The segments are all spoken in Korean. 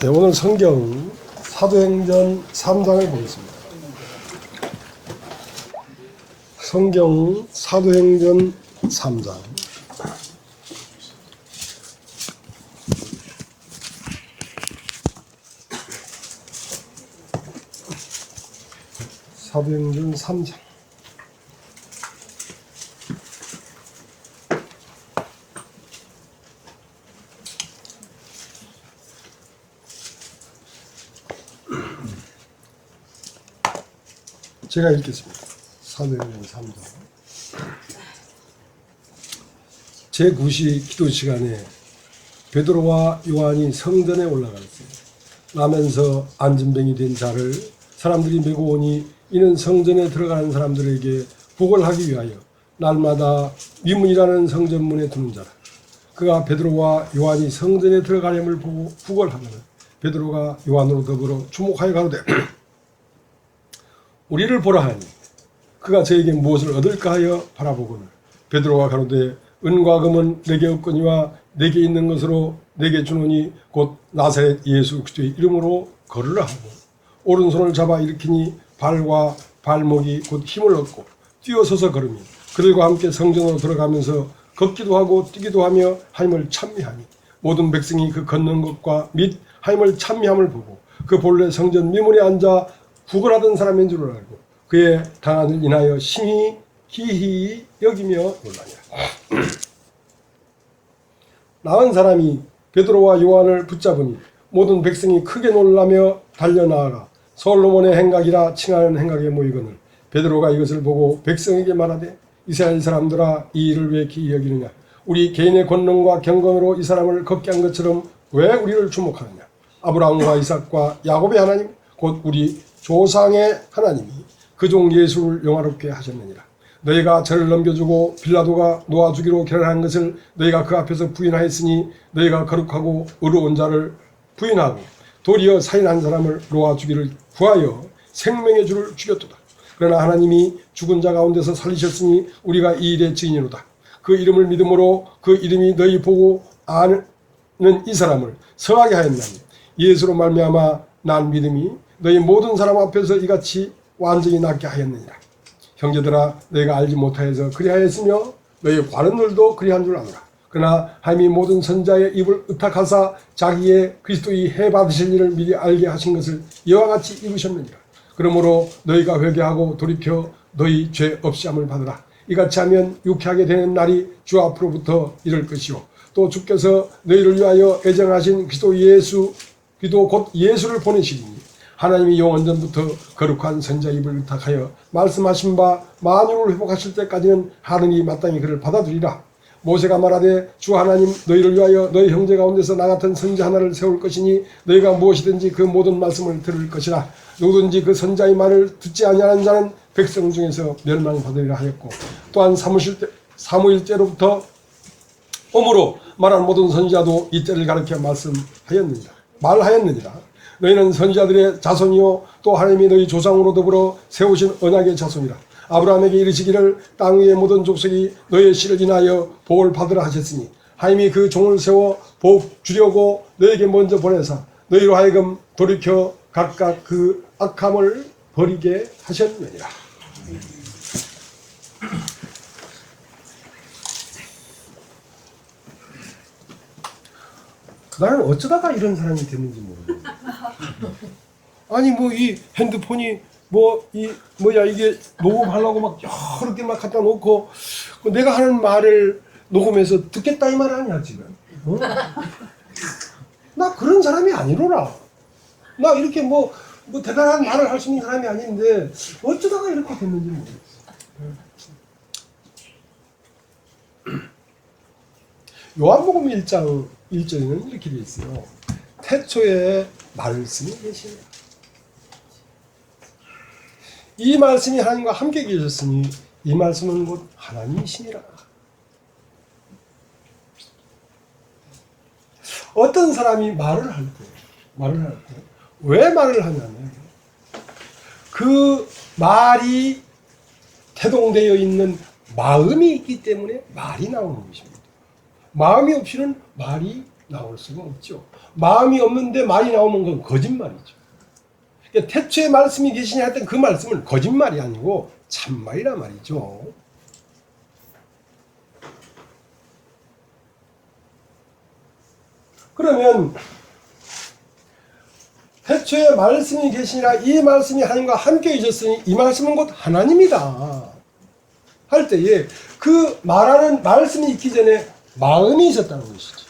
네, 오늘 성경 사도행전 3장을 보겠습니다. 성경 사도행전 3장. 사도행전 3장. 제가 읽겠습니다. 사도행전 3장. 제9시 기도 시간에 베드로와 요한이 성전에 올라갔어요. 나면서 안진병이 된 자를 사람들이 메고 오니 이는 성전에 들어가는 사람들에게 복을 하기 위하여 날마다 미문이라는 성전문에 두는 자라. 그가 베드로와 요한이 성전에 들어가림을 보고 부걸하면 베드로가 요한으로 더불어 주목하여 가로되 우리를 보라 하니 그가 저에게 무엇을 얻을까 하여 바라보거늘 베드로가 가로되 은과 금은 내게 없거니와 내게 있는 것으로 내게 주노니 곧 나사렛 예수 그리스도의 이름으로 걸으라 하고 오른손을 잡아 일으키니 발과 발목이 곧 힘을 얻고 뛰어서서 걸으며 그들과 함께 성전으로 들어가면서 걷기도 하고 뛰기도 하며 하임을 찬미하니 모든 백성이 그 걷는 것과 및 하임을 찬미함을 보고 그 본래 성전 미문에 앉아 구걸하던 사람인 줄 알고 그의 당한을 인하여 심히 기히 여기며 놀라니라. 나은 사람이 베드로와 요한을 붙잡으니 모든 백성이 크게 놀라며 달려나아가 솔로몬의 행각이라 칭하는 행각에 모이거늘 베드로가 이것을 보고 백성에게 말하되 이스라엘 사람들아 이 일을 왜 기히 여기느냐. 우리 개인의 권능과 경건으로 이 사람을 걷게 한 것처럼 왜 우리를 주목하느냐. 아브라함과 이삭과 야곱의 하나님 곧 우리 조상의 하나님이 그 종 예수를 영화롭게 하셨느니라. 너희가 저를 넘겨주고 빌라도가 놓아주기로 결단한 것을 너희가 그 앞에서 부인하였으니 너희가 거룩하고 의로운 자를 부인하고 도리어 살인한 사람을 놓아주기를 구하여 생명의 주를 죽였도다. 그러나 하나님이 죽은 자 가운데서 살리셨으니 우리가 이 일의 증인이로다. 그 이름을 믿음으로 그 이름이 너희 보고 아는 이 사람을 성하게 하였나니 예수로 말미암아 난 믿음이 너희 모든 사람 앞에서 이같이 완전히 낫게 하였느니라. 형제들아 너희가 알지 못하여서 그리하였으며 너희 관원들도 그리한 줄 아노라. 그러나 하나님이 모든 선자의 입을 의탁하사 자기의 그리스도의 해 받으실 일을 미리 알게 하신 것을 이와 같이 이루셨느니라. 그러므로 너희가 회개하고 돌이켜 너희 죄 없이 함을 받으라. 이같이 하면 유쾌하게 되는 날이 주 앞으로부터 이를 것이요 또 주께서 너희를 위하여 애정하신 그리스도 곧 예수를 보내시리니 하나님이 영원전부터 거룩한 선자 입을 의탁하여 말씀하신 바 만유를 회복하실 때까지는 하느니 마땅히 그를 받아들이라. 모세가 말하되 주 하나님 너희를 위하여 너희 형제 가운데서 나 같은 선자 하나를 세울 것이니 너희가 무엇이든지 그 모든 말씀을 들을 것이라. 누구든지 그 선자의 말을 듣지 아니하는 자는 백성 중에서 멸망받으리라 하였고 또한 사무일때로부터 오므로 말한 모든 선지자도 이때를 가르쳐 말하였느니라. 너희는 선지자들의 자손이요 또 하나님이 너희 조상으로 더불어 세우신 언약의 자손이라. 아브라함에게 이르시기를 땅 위의 모든 족속이 너희의 씨를 인하여 복을 받으라 하셨으니 하나님이 그 종을 세워 복 주려고 너희에게 먼저 보내사 너희로 하여금 돌이켜 각각 그 악함을 버리게 하셨느니라. 나는 어쩌다가 이런 사람이 됐는지 모르겠네. 아니 뭐 이 핸드폰이 이게 녹음하려고 막 여러 개 막 갖다 놓고 내가 하는 말을 녹음해서 듣겠다 이 말 아니야 지금? 어? 나 그런 사람이 아니로라. 나 이렇게 뭐 대단한 말을 할 수 있는 사람이 아닌데 어쩌다가 이렇게 됐는지 모르겠어. 요한복음 1장 1절에는 이렇게 되어 있어요. 태초에 말씀이 계시니라. 이 말씀이 하나님과 함께 계셨으니 이 말씀은 곧 하나님이시니라. 어떤 사람이 말을 할 때 왜 말을 하냐면 그 말이 태동되어 있는 마음이 있기 때문에 말이 나오는 것입니다. 마음이 없이는 말이 나올 수가 없죠. 마음이 없는데 말이 나오면 그건 거짓말이죠. 그러니까 태초에 말씀이 계시냐 했던 그 말씀은 거짓말이 아니고 참말이란 말이죠. 그러면 태초에 말씀이 계시니라 이 말씀이 하나님과 함께 계셨으니 이 말씀은 곧 하나님이다 할 때에 그 말하는 말씀이 있기 전에 마음이 있었다는 것이죠.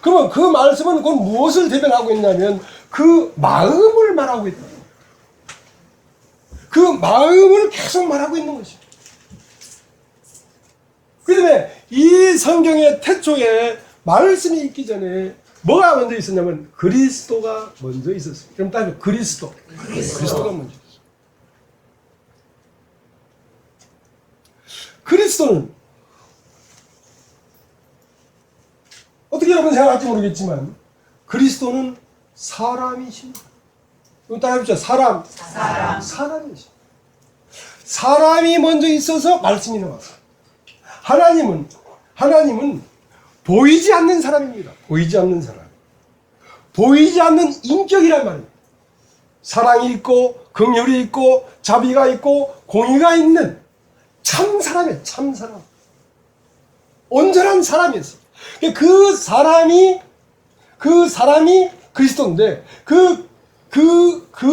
그러면 그 말씀은 곧 무엇을 대변하고 있냐면 그 마음을 말하고 있다. 그 마음을 계속 말하고 있는 것이죠. 그 다음에 이 성경의 태초에 말씀이 있기 전에 뭐가 먼저 있었냐면 그리스도가 먼저 있었습니다. 그럼 따지면 그리스도가 먼저 있었어요. 그리스도는 어떻게 여러분 생각할지 모르겠지만 그리스도는 사람이십니다. 이거 따라해보죠. 사람이십니다. 사람이 먼저 있어서 말씀이 나왔어요. 하나님은 보이지 않는 사람입니다. 보이지 않는 사람. 보이지 않는 인격이란 말입니다. 사랑이 있고 긍휼이 있고 자비가 있고 공의가 있는 참 사람이에요. 참 사람. 온전한 사람이었어요. 그 사람이 그리스도인데 그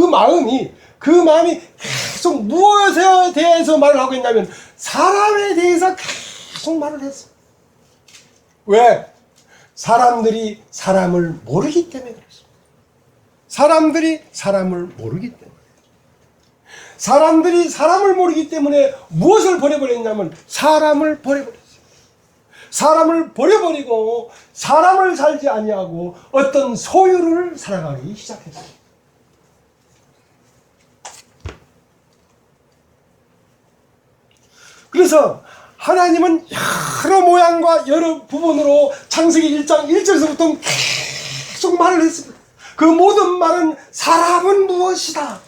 마음이 계속 무엇에 대해서 말을 하고 있냐면 사람에 대해서 계속 말을 했어요. 왜? 사람들이 사람을 모르기 때문에 그렇습니다. 사람들이 사람을 모르기 때문에. 사람들이 사람을 모르기 때문에 무엇을 버려버렸냐면 사람을 버려버렸어요. 사람을 버려버리고 사람을 살지 아니하고 어떤 소유를 살아가기 시작했어요. 그래서 하나님은 여러 모양과 여러 부분으로 창세기 1장 1절에서부터 계속 말을 했습니다. 그 모든 말은 사람은 무엇이다.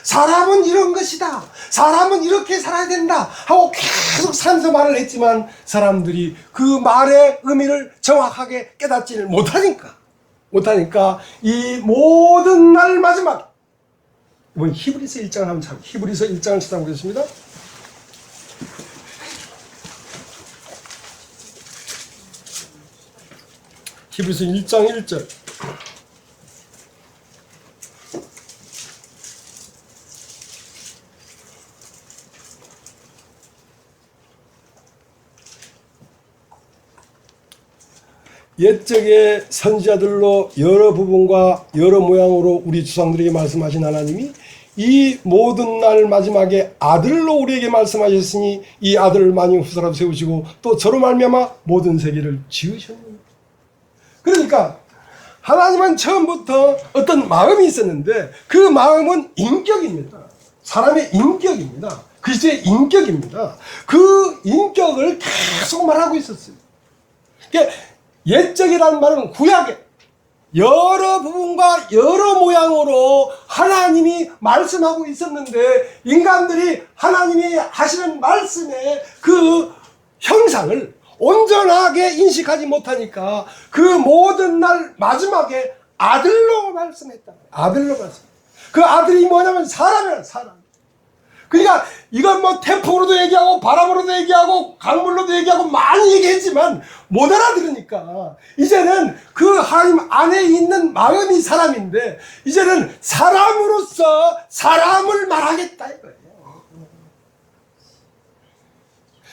사람은 이런 것이다. 사람은 이렇게 살아야 된다. 하고 계속 살면서 말을 했지만 사람들이 그 말의 의미를 정확하게 깨닫지를 못하니까 이 모든 날 마지막 이번 히브리서 1장을 한번 찾아보겠습니다. 히브리서 1장을 찾아보겠습니다. 히브리서 1장 1절. 옛적의 선지자들로 여러 부분과 여러 모양으로 우리 조상들에게 말씀하신 하나님이 이 모든 날 마지막에 아들로 우리에게 말씀하셨으니 이 아들을 만유 후사로 세우시고 또 저로 말미암아 모든 세계를 지으셨느니라. 그러니까 하나님은 처음부터 어떤 마음이 있었는데 그 마음은 인격입니다. 사람의 인격입니다. 그리스도의 인격입니다. 그 인격을 계속 말하고 있었어요. 그러니까 옛적이라는 말은 구약에 여러 부분과 여러 모양으로 하나님이 말씀하고 있었는데 인간들이 하나님이 하시는 말씀의 그 형상을 온전하게 인식하지 못하니까 그 모든 날 마지막에 아들로 말씀했다. 아들로 말씀. 그 아들이 뭐냐면 사람이야, 사람. 그러니까 이건 뭐 태풍으로도 얘기하고 바람으로도 얘기하고 강물로도 얘기하고 많이 얘기했지만 못 알아들으니까 이제는 그 하나님 안에 있는 마음이 사람인데 이제는 사람으로서 사람을 말하겠다 이거예요.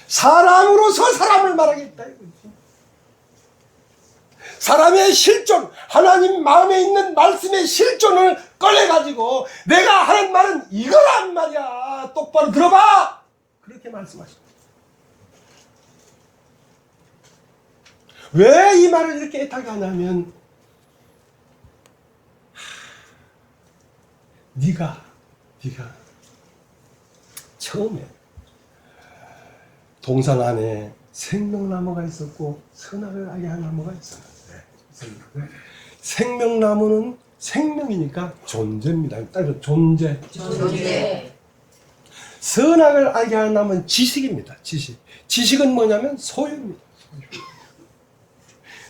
사람으로서 사람을 말하겠다 이거지. 사람의 실존, 하나님 마음에 있는 말씀의 실존을 꺼내가지고 내가 하는 말은 이거란 말이야. 똑바로 들어봐. 그렇게 말씀하십니다. 왜 이 말을 이렇게 애타게 하냐면 네가 처음에 동산 안에 생명나무가 있었고 선악을 알게 한 나무가 있었는데 생명나무는 생명이니까 존재입니다. 따라서 존재. 선악을 알게 하는 나무는 지식입니다. 지식은 뭐냐면 소유입니다. 소유.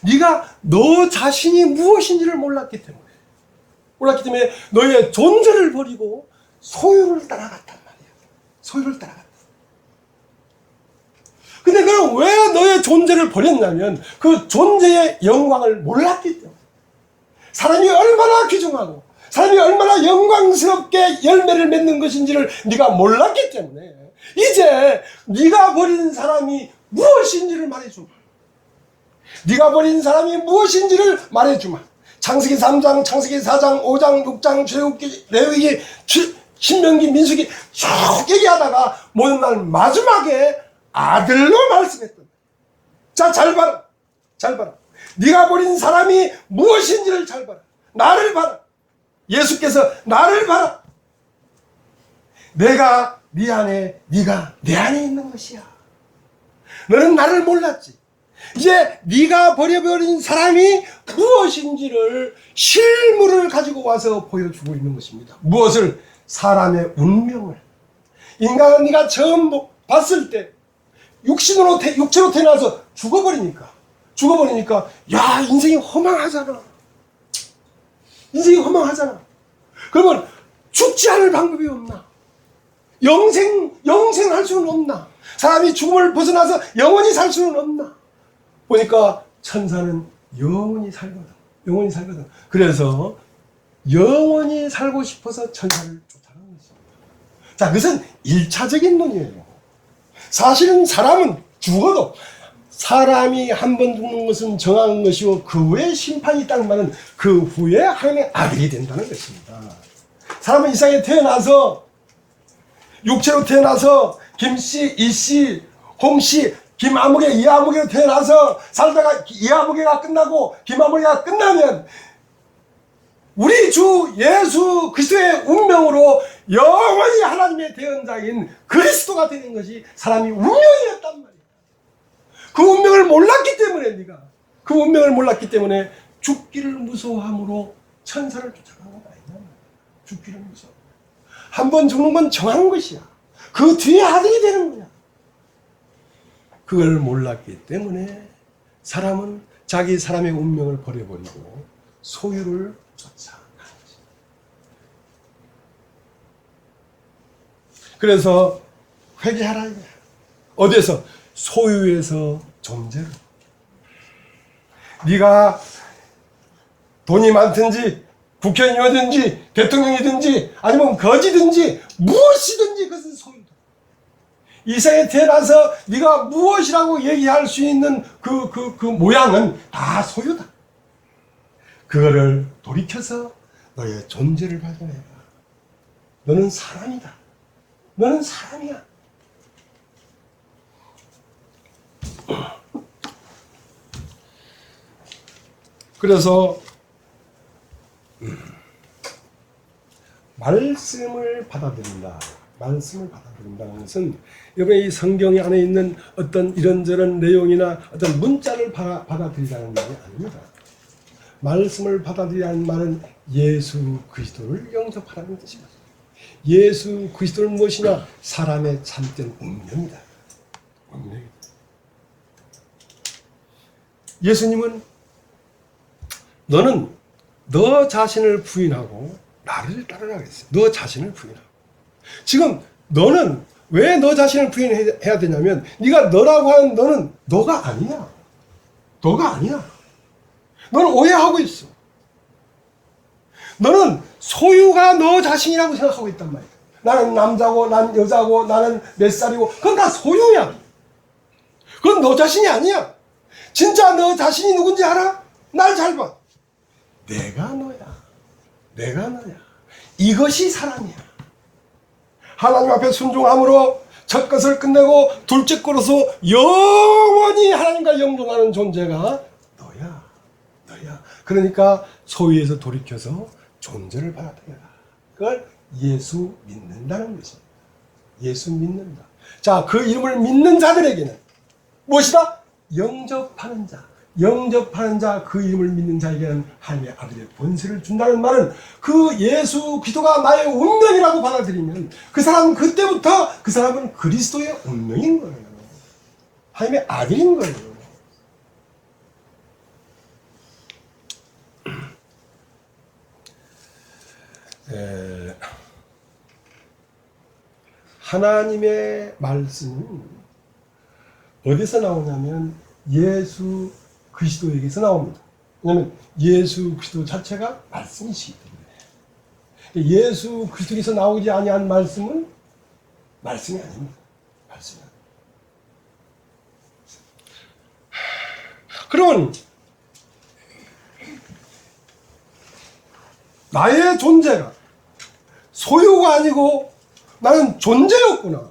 네가 너 자신이 무엇인지를 몰랐기 때문에 너의 존재를 버리고 소유를 따라갔단 말이야. 소유를 따라갔다. 근데 그는 왜 너의 존재를 버렸냐면 그 존재의 영광을 몰랐기 때문에. 사람이 얼마나 귀중하고 사람이 얼마나 영광스럽게 열매를 맺는 것인지를 네가 몰랐기 때문에 이제 네가 버린 사람이 무엇인지를 말해주마. 네가 버린 사람이 무엇인지를 말해주마. 창세기 3장, 창세기 4장, 5장, 6장, 출애굽기, 레위기, 신명기, 민수기 쭉 얘기하다가 모든 날 마지막에 아들로 말씀했던. 자, 잘 봐라. 잘 봐라. 네가 버린 사람이 무엇인지를 잘 봐라. 나를 봐라. 예수께서 나를 봐라. 내가 네 안에, 네가 내 안에 있는 것이야. 너는 나를 몰랐지. 이제 네가 버려버린 사람이 무엇인지를 실물을 가지고 와서 보여주고 있는 것입니다. 무엇을? 사람의 운명을. 인간은 네가 처음 봤을 때 육체로 태어나서 죽어버리니까 야, 인생이 허망하잖아. 인생이 허망하잖아. 그러면 죽지 않을 방법이 없나? 영생할 수는 없나? 사람이 죽음을 벗어나서 영원히 살 수는 없나? 보니까 천사는 영원히 살거든. 영원히 살거든. 그래서 영원히 살고 싶어서 천사를 쫓아가는 것입니다. 자, 그것은 1차적인 논의예요. 사실은 사람은 죽어도 사람이 한 번 죽는 것은 정한 것이고 그 후에 심판이 있다는 말은 그 후에 하나님의 아들이 된다는 것입니다. 사람은 이 세상에 태어나서 육체로 태어나서 김씨, 이씨, 홍씨, 김아무개, 이아무개로 태어나서 살다가 이아무개가 끝나고 김아무개가 끝나면 우리 주 예수 그리스도의 운명으로 영원히 하나님의 대언자인 그리스도가 되는 것이 사람이 운명이었단 말이야. 그 운명을 몰랐기 때문에 네가 그 운명을 몰랐기 때문에 죽기를 무서워함으로 천사를 쫓아가는 거 아니냐. 죽기를 무서워. 한 번 죽는 건 정한 것이야. 그 뒤에 아들이 되는 거야. 그걸 몰랐기 때문에 사람은 자기 사람의 운명을 버려버리고 소유를 쫓아가는 거지. 그래서 회개하라 이거야. 어디에서? 소유에서 존재를. 네가 돈이 많든지 국회의원이든지 대통령이든지 아니면 거지든지 무엇이든지 그것은 소유다. 이 세상에 태어나서 네가 무엇이라고 얘기할 수 있는 그 모양은 다 소유다. 그거를 돌이켜서 너의 존재를 발견해라. 너는 사람이다. 너는 사람이야. 그래서 말씀을 받아들인다. 말씀을 받아들인다는 것은 여러분의 이 성경 안에 있는 어떤 이런저런 내용이나 어떤 문자를 받아들이라는 말이 아닙니다. 말씀을 받아들이라는 말은 예수 그리스도를 영접하라는 뜻입니다. 예수 그리스도는 무엇이냐? 사람의 참된 운명이다. 운명이다. 예수님은 너는 너 자신을 부인하고 나를 따르라 그랬어요. 너 자신을 부인하고. 지금 너는 왜 너 자신을 부인해야 되냐면 네가 너라고 하는 너는 너가 아니야. 너가 아니야. 너는 오해하고 있어. 너는 소유가 너 자신이라고 생각하고 있단 말이야. 나는 남자고 난 여자고 나는 몇 살이고 그건 다 소유야. 그건 너 자신이 아니야. 진짜 너 자신이 누군지 알아? 날 잘 봐. 내가 너야. 내가 너야. 이것이 사랑이야. 하나님 앞에 순종함으로 첫 것을 끝내고 둘째 것으로 영원히 하나님과 영존하는 존재가 너야. 너야. 그러니까 소유에서 돌이켜서 존재를 받아들여라. 그걸 예수 믿는다는 것입니다. 예수 믿는다. 자, 그 이름을 믿는 자들에게는 무엇이다? 영접하는 자. 영접하는 자, 그 이름을 믿는 자에게는 하나님의 아들의 권세를 준다는 말은 그 예수 그리스도가 나의 운명이라고 받아들이면 그 사람은 그때부터 그 사람은 그리스도의 운명인 거예요. 하나님의 아들인 거예요. 하나님의 말씀은 어디서 나오냐면 예수 그리스도에게서 나옵니다. 왜냐하면 예수 그리스도 자체가 말씀이시기 때문에. 예수 그리스도에게서 나오지 아니한 말씀은 말씀이 아닙니다. 말씀이 아닙니다. 그러면 나의 존재가 소유가 아니고 나는 존재였구나.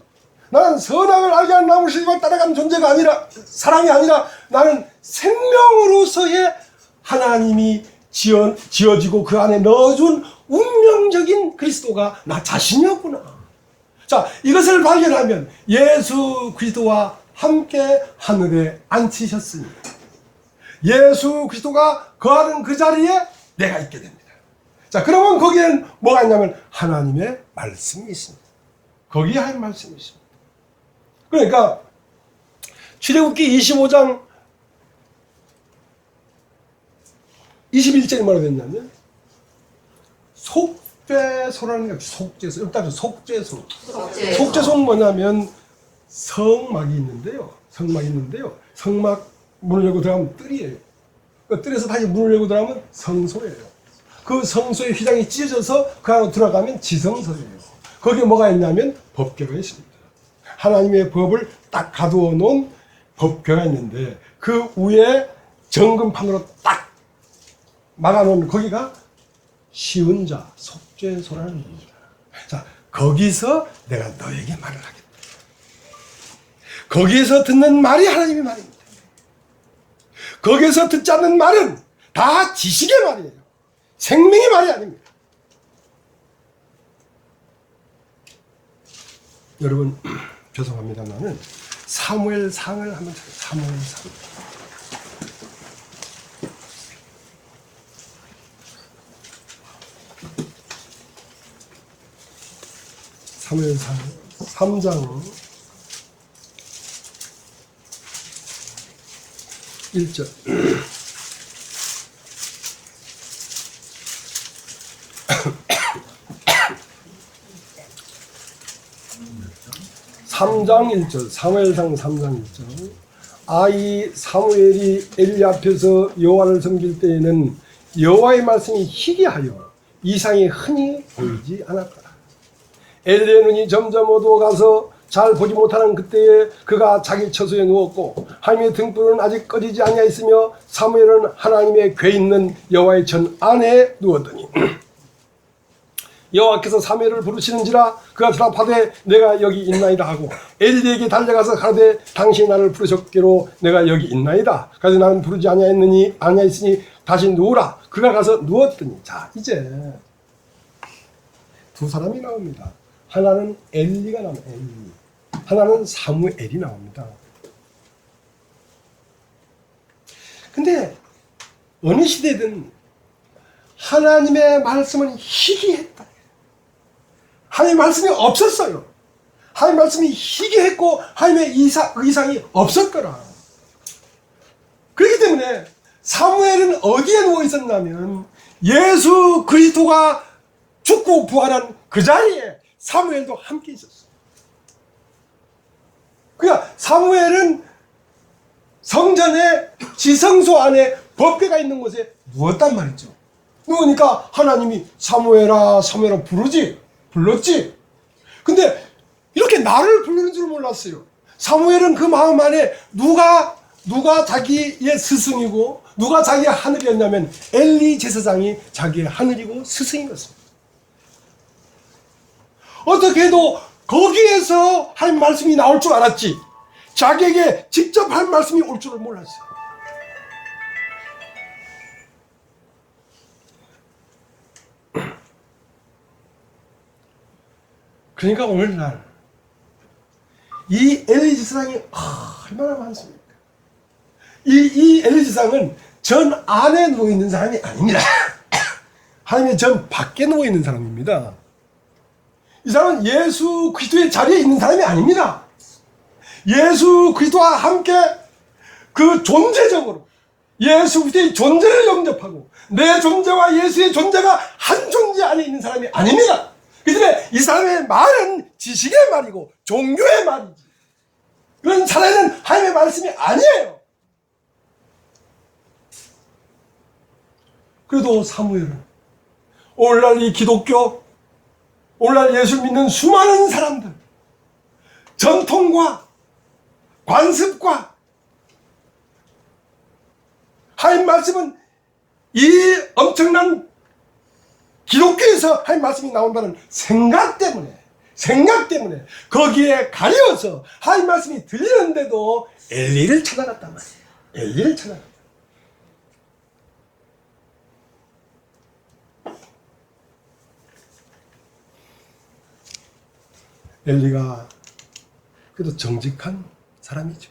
나는 선악을 알게 하는 나무를 실과 따라가는 존재가 아니라, 사람이 아니라 나는 생명으로서의 하나님이 지어지고 그 안에 넣어준 운명적인 그리스도가 나 자신이었구나. 자, 이것을 발견하면 예수 그리스도와 함께 하늘에 앉히셨으니 예수 그리스도가 거하는 그 자리에 내가 있게 됩니다. 자, 그러면 거기에는 뭐가 있냐면 하나님의 말씀이 있습니다. 거기에 할 말씀이 있습니다. 그러니까 출애굽기 25장 21절에 뭐라고 했냐면 속죄소라는 게 속죄소. 여기 따져 속죄소. 속죄소는 뭐냐면 성막이 있는데요. 성막 문을 열고 들어가면 뜰이에요. 그 뜰에서 다시 문을 열고 들어가면 성소예요. 그 성소의 휘장이 찢어져서 그 안으로 들어가면 지성소예요. 거기에 뭐가 있냐면 법궤가 있습니다. 하나님의 법을 딱 가두어 놓은 법궤가 있는데 그 위에 정금판으로 딱 막아놓은 거기가 시은자 속죄소라는 겁니다. 자, 거기서 내가 너에게 말을 하겠다. 거기에서 듣는 말이 하나님의 말입니다. 거기에서 듣지 않는 말은 다 지식의 말이에요. 생명의 말이 아닙니다. 여러분 죄송합니다만은 사무엘상을 한번 찾아요. 사무엘상 3장 1절. 사무엘상 3장 1절. 아이 사무엘이 엘리 앞에서 여호와를 섬길 때에는 여호와의 말씀이 희귀하여 이상이 흔히 보이지 않았더라. 엘리의 눈이 점점 어두워가서 잘 보지 못하는 그때에 그가 자기 처소에 누웠고 하나님의 등불은 아직 꺼지지 아니하였으며 사무엘은 하나님의 궤 있는 여호와의 전 안에 누웠더니 여호와께서 사무엘을 부르시는지라 그가 대답하되 내가 여기 있나이다 하고 엘리에게 달려가서 가되 당신이 나를 부르셨기로 내가 여기 있나이다. 그래서 나는 부르지 아니하였으니 다시 누우라. 그가 가서 누웠더니 자 이제 두 사람이 나옵니다. 하나는 엘리가 나옵니다. 엘리. 하나는 사무엘이 나옵니다. 근데 어느 시대든 하나님의 말씀은 희귀했다. 하나님의 말씀이 없었어요. 하나님의 말씀이 희귀했고 하나님의 의상이 없었더라. 그렇기 때문에 사무엘은 어디에 누워 있었냐면 예수 그리스도가 죽고 부활한 그 자리에 사무엘도 함께 있었어요. 그러니까 사무엘은 성전의 지성소 안에 법궤가 있는 곳에 누웠단 말이죠. 누우니까 하나님이 사무엘아 사무엘아 불렀지. 근데 이렇게 나를 부르는 줄 몰랐어요. 사무엘은 그 마음 안에 누가 자기의 스승이고 누가 자기의 하늘이었냐면 엘리 제사장이 자기의 하늘이고 스승이었습니다. 어떻게 해도 거기에서 할 말씀이 나올 줄 알았지 자기에게 직접 할 말씀이 올 줄을 몰랐어요. 그러니까 오늘날 이 엘리 제사장이 얼마나 많습니까? 이 엘리 제사장은 전 안에 누워있는 사람이 아닙니다. 하나님의 전 밖에 누워있는 사람입니다. 이 사람은 예수 그리스도의 자리에 있는 사람이 아닙니다. 예수 그리스도와 함께 그 존재적으로 예수 그리스도의 존재를 영접하고 내 존재와 예수의 존재가 한 존재 천지 안에 있는 사람이 아닙니다. 그 때문에 이 사람의 말은 지식의 말이고 종교의 말이지, 그런 살아있는 하나님의 말씀이 아니에요. 그래도 사무엘은 오늘날 이 기독교, 오늘날 예수 믿는 수많은 사람들, 전통과 관습과 하나님 말씀은 이 엄청난 기독교에서 하나님 말씀이 나온다는 생각 때문에 거기에 가려서 하나님 말씀이 들리는데도 엘리를 찾아갔단 말이에요. 엘리를 찾아갔다. 엘리가 그래도 정직한 사람이죠.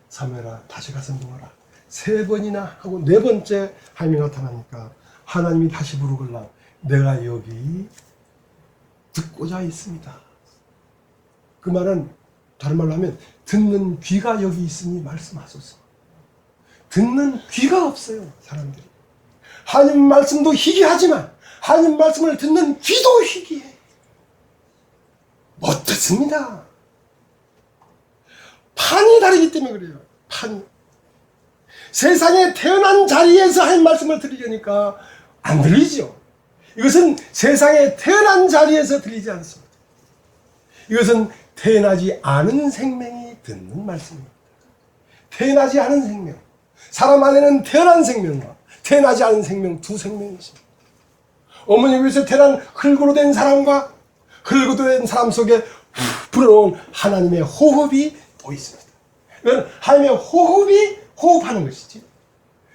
사무엘아, 다시 가서 누워라. 3번이나 하고 4번째 하나님이 나타나니까 하나님이 다시 부르걸라. 내가 여기 듣고자 있습니다. 그 말은 다른 말로 하면 듣는 귀가 여기 있으니 말씀하소서. 듣는 귀가 없어요, 사람들이. 하나님 말씀도 희귀하지만 하나님 말씀을 듣는 귀도 희귀해. 못 듣습니다. 판이 다르기 때문에 그래요. 판이. 세상에 태어난 자리에서 하나님 말씀을 들으려니까 안 들리죠. 이것은 세상에 태어난 자리에서 들리지 않습니다. 이것은 태어나지 않은 생명이 듣는 말씀입니다. 태어나지 않은 생명. 사람 안에는 태어난 생명과 태어나지 않은 생명, 2 생명이 있습니다. 어머니 위에서 태어난 흙으로 된 사람과 흙으로 된 사람 속에 불어놓은 하나님의 호흡이 또 있습니다. 이건 하나님의 호흡이 호흡하는 것이지,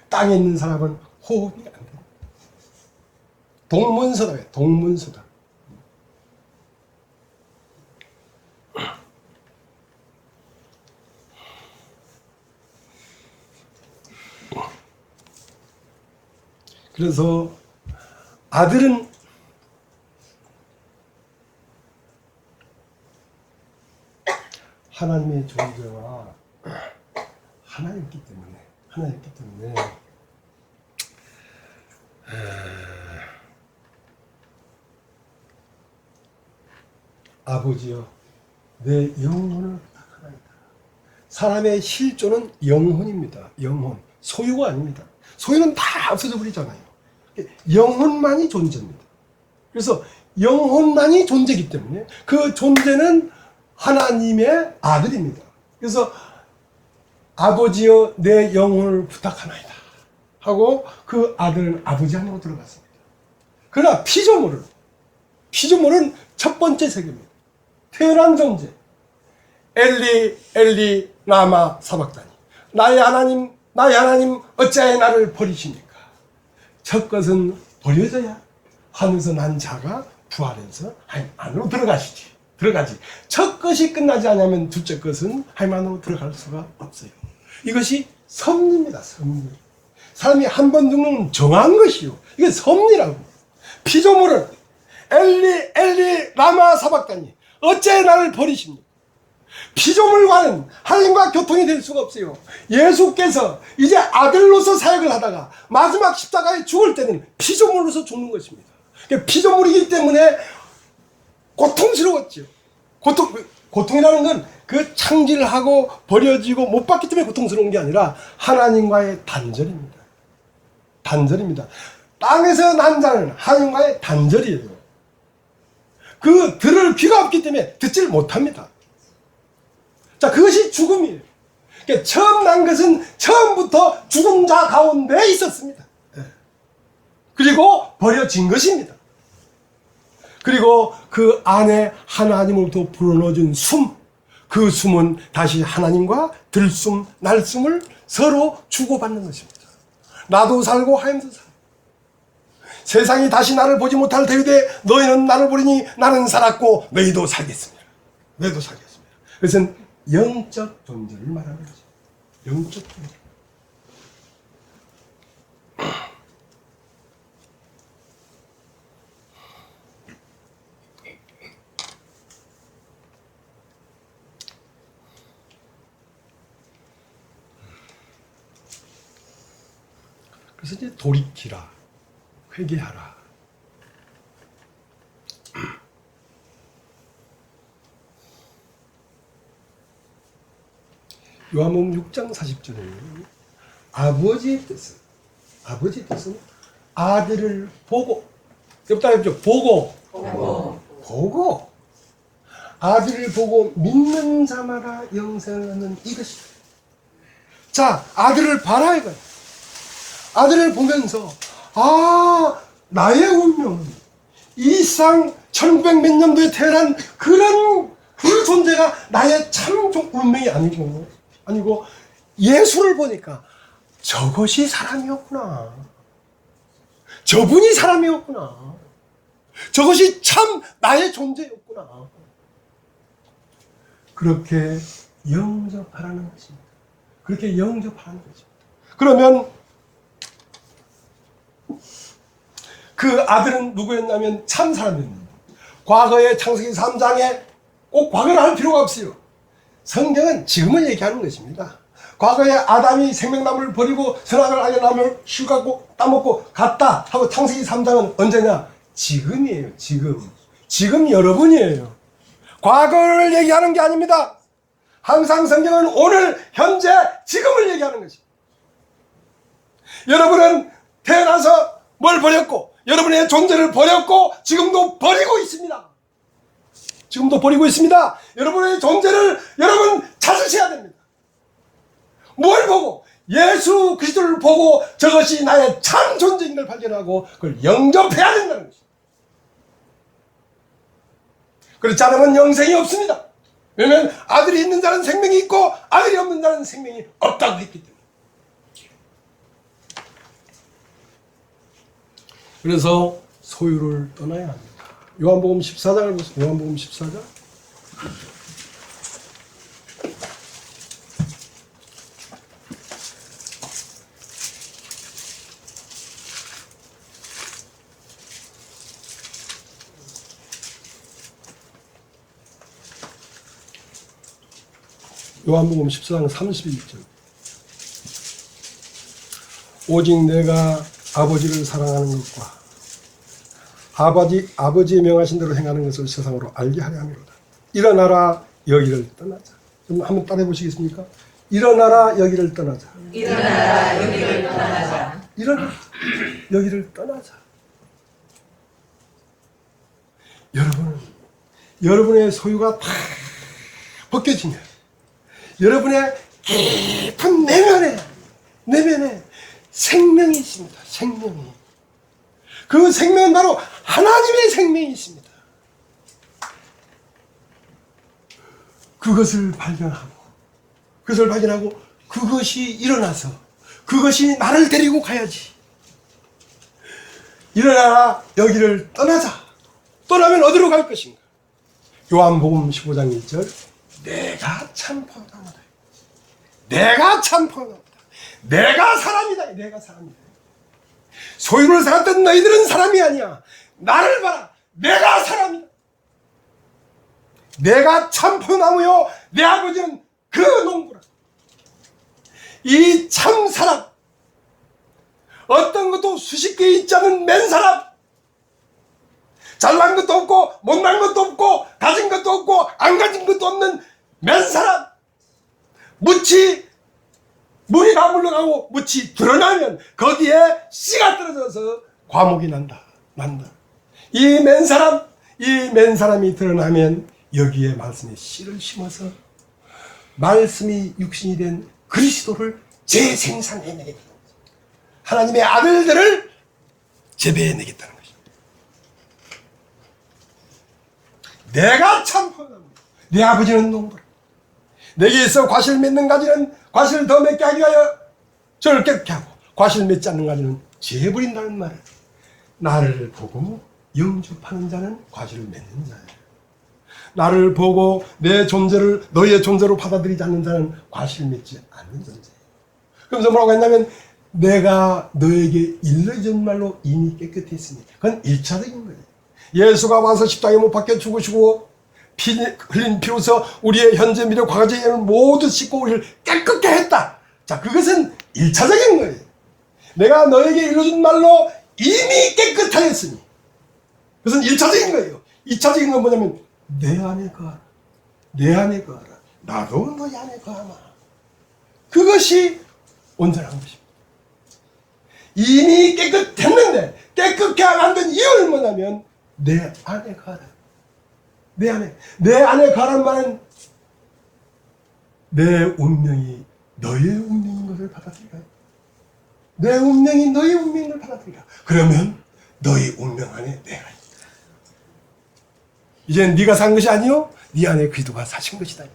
땅에 있는 사람은 호흡이 안 됩니다. 동문서답이에요. 동문서답. 그래서 아들은 하나님의 존재와 하나였기 때문에 아버지여, 내 영혼을 부탁하나이다. 사람의 실존은 영혼입니다. 영혼, 소유가 아닙니다. 소유는 다 없어져 버리잖아요. 영혼만이 존재입니다. 그래서 영혼만이 존재이기 때문에 그 존재는 하나님의 아들입니다. 그래서 아버지여, 내 영혼을 부탁하나이다 하고 그 아들은 아버지 안으로 들어갔습니다. 그러나 피조물은 첫 번째 세계입니다. 태어난 존재. 엘리 엘리 라마 사박다니, 나의 하나님 어찌하여 나를 버리십니까? 첫 것은 버려져야 하늘에서 난 자가 부활해서 하나님 안으로 들어가지. 첫 것이 끝나지 않으면 둘째 것은 하나님 안으로 들어갈 수가 없어요. 이것이 섭리입니다. 섭리. 사람이 한 번 죽는 정한 것이요, 이게 섭리라고. 피조물은 엘리 라마 사박다니, 어째 나를 버리십니까? 피조물과는 하나님과 교통이 될 수가 없어요. 예수께서 이제 아들로서 사역을 하다가 마지막 십자가에 죽을 때는 피조물로서 죽는 것입니다. 피조물이기 때문에 고통스러웠죠. 고통이라는 건 그 창질하고 버려지고 못 받기 때문에 고통스러운 게 아니라 하나님과의 단절입니다. 땅에서 난 자는 하나님과의 단절이에요. 그 들을 귀가 없기 때문에 듣지를 못합니다. 자, 그것이 죽음이에요. 그러니까 처음 난 것은 처음부터 죽은 자 가운데 있었습니다. 그리고 버려진 것입니다. 그리고 그 안에 하나님으로부터 불어넣어준 숨, 그 숨은 다시 하나님과 들숨, 날숨을 서로 주고받는 것입니다. 나도 살고 하나님도 살고. 세상이 다시 나를 보지 못할 터이되 너희는 나를 보리니 나는 살았고 너희도 살겠습니다. 그것은 영적 존재를 말하는 거죠. 영적 존재. 그래서 이제 돌이키라, 회개하라. 요한복음 6장 40절에 아버지의 뜻은 아들을 보고, 옆다 해보죠. 보고 아들을 보고 믿는 자마다 영생을 얻는 이것이다. 자, 아들을 봐라 이거야. 아들을 보면서 나의 운명은 이상 1900 몇 년도에 태어난 그런 그 존재가 나의 참 운명이 아니고 예수를 보니까 저것이 사람이었구나. 저분이 사람이었구나. 저것이 참 나의 존재였구나. 그렇게 영접하라는 것입니다. 그렇게 영접하라는 것입니다. 그러면 그 아들은 누구였냐면 참 사람이었는데, 과거의 창세기 3장에 꼭 과거를 할 필요가 없어요. 성경은 지금을 얘기하는 것입니다. 과거에 아담이 생명나무를 버리고 선악을 알게 나무를 쉬고 따먹고 갔다 하고 창세기 3장은 언제냐? 지금이에요. 지금 여러분이에요. 과거를 얘기하는 게 아닙니다. 항상 성경은 오늘, 현재, 지금을 얘기하는 것입니다. 여러분은 태어나서 뭘 버렸고, 여러분의 존재를 버렸고, 지금도 버리고 있습니다. 여러분의 존재를 여러분 찾으셔야 됩니다. 뭘 보고? 예수 그리스도를 보고 저것이 나의 참 존재인 걸 발견하고 그걸 영접해야 된다는 것입니다. 그렇지 않으면 영생이 없습니다. 왜냐하면 아들이 있는 자는 생명이 있고 아들이 없는 자는 생명이 없다고 했기 때문에. 그래서 소유를 떠나야 합니다. 요한복음 14장을 보세요. 요한복음 14장. 요한복음 14장 31절. 오직 내가 아버지를 사랑하는 것과 아버지의 명하신 대로 행하는 것을 세상으로 알게 하려 함이로다. 일어나라 여기를 떠나자. 좀 한번 따라해 보시겠습니까? 일어나라 여기를 떠나자. 일어나라 여기를 떠나자. 일어나 여기를 떠나자. 여러분의 소유가 다 벗겨지면 여러분의 깊은 내면에 생명이 있습니다. 생명이. 그 생명은 바로 하나님의 생명이 있습니다. 그것을 발견하고 그것이 일어나서 그것이 나를 데리고 가야지. 일어나라 여기를 떠나자. 떠나면 어디로 갈 것인가? 요한복음 15장 1절. 내가 참 포도나무다. 내가 사람이다. 소유를 살았던 너희들은 사람이 아니야. 나를 봐라. 내가 사람이다. 내가 참 포도나무요. 내 아버지는 그 농부라. 이 참 사람, 어떤 것도 수십 개 있지 않은 맨 사람, 잘난 것도 없고 못난 것도 없고 가진 것도 없고 안 가진 것도 없는 맨 사람, 무리가 물러가고 묻이 드러나면 거기에 씨가 떨어져서 과목이 난다. 이 맨 사람이 드러나면 여기에 말씀의 씨를 심어서 말씀이 육신이 된 그리스도를 재생산해내겠다. 하나님의 아들들을 재배해내겠다는 것입니다. 내가 참 내 아버지는 농부라. 내게 있어 과실 맺는 가지는 과실을 더 맺게 하기 위하여 저를 깨끗게 하고 과실 맺지 않는 가지는 재버린다는 말을. 나를 보고 영접하는 자는 과실을 맺는 자예요. 나를 보고 내 존재를 너희의 존재로 받아들이지 않는 자는 과실 맺지 않는 존재예요. 그러면서 뭐라고 했냐면 내가 너에게 일러준 말로 이미 깨끗했으니. 그건 1차적인 거예요. 예수가 와서 십자가에 못 박혀 죽으시고 흘린 피로서 우리의 현재 미래 과거의 죄를 모두 씻고 우리를 깨끗게 했다. 자, 그것은 1차적인 거예요. 내가 너에게 일러준 말로 이미 깨끗하였으니. 그것은 1차적인 거예요. 2차적인 건 뭐냐면 내 안에 거하라. 나도 너희 안에 거하마. 그것이 온전한 것입니다. 이미 깨끗했는데 깨끗게 만든 이유는 뭐냐면 내 안에 가라. 내 안에 가란 말은 내 운명이 너의 운명인 것을 받아들이라. 내 운명이 너의 운명인 걸 받아들이라. 그러면 너의 운명 안에 내가 있다. 이제 네가 산 것이 아니요, 네 안에 그리스도가 사신 것이다.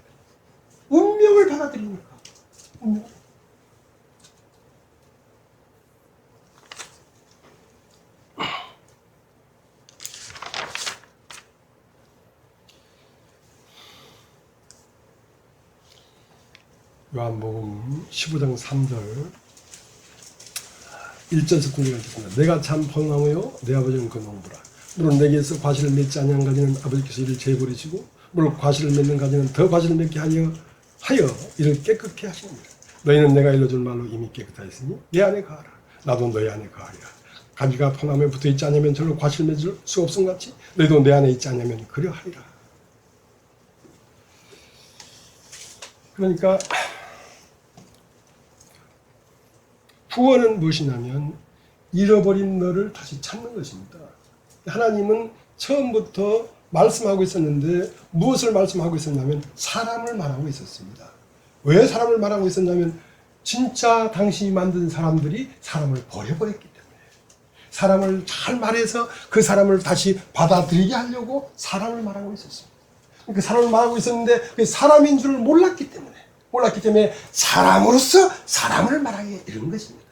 운명을 받아들이니까. 운명. 요한복음 15장 3절 1절에서 군제가 있습니다. 내가 참 포도나무요 내 아버지는 그 농부라. 물은 내게서 과실을 맺지 아니한 가지는 아버지께서 이를 제버리시고 물 과실을 맺는 가지는 더 과실을 맺게 하여 이를 깨끗게 하십니다. 너희는 내가 일러줄 말로 이미 깨끗하였으니 내 안에 거하라. 나도 너희 안에 거하리라. 가지가 포도나무에 붙어있지 않으면 절로 과실을 맺을 수 없음 같이 너희도 내 안에 있지 않으면 그려하리라. 그러니까 구원은 무엇이냐면 잃어버린 너를 다시 찾는 것입니다. 하나님은 처음부터 말씀하고 있었는데 무엇을 말씀하고 있었냐면 사람을 말하고 있었습니다. 왜 사람을 말하고 있었냐면 진짜 당신이 만든 사람들이 사람을 버려버렸기 때문에 사람을 잘 말해서 그 사람을 다시 받아들이게 하려고 사람을 말하고 있었습니다. 그 사람을 말하고 있었는데 그 사람인 줄을 몰랐기 때문에 사람으로서 사람을 말하게 이런 것입니다.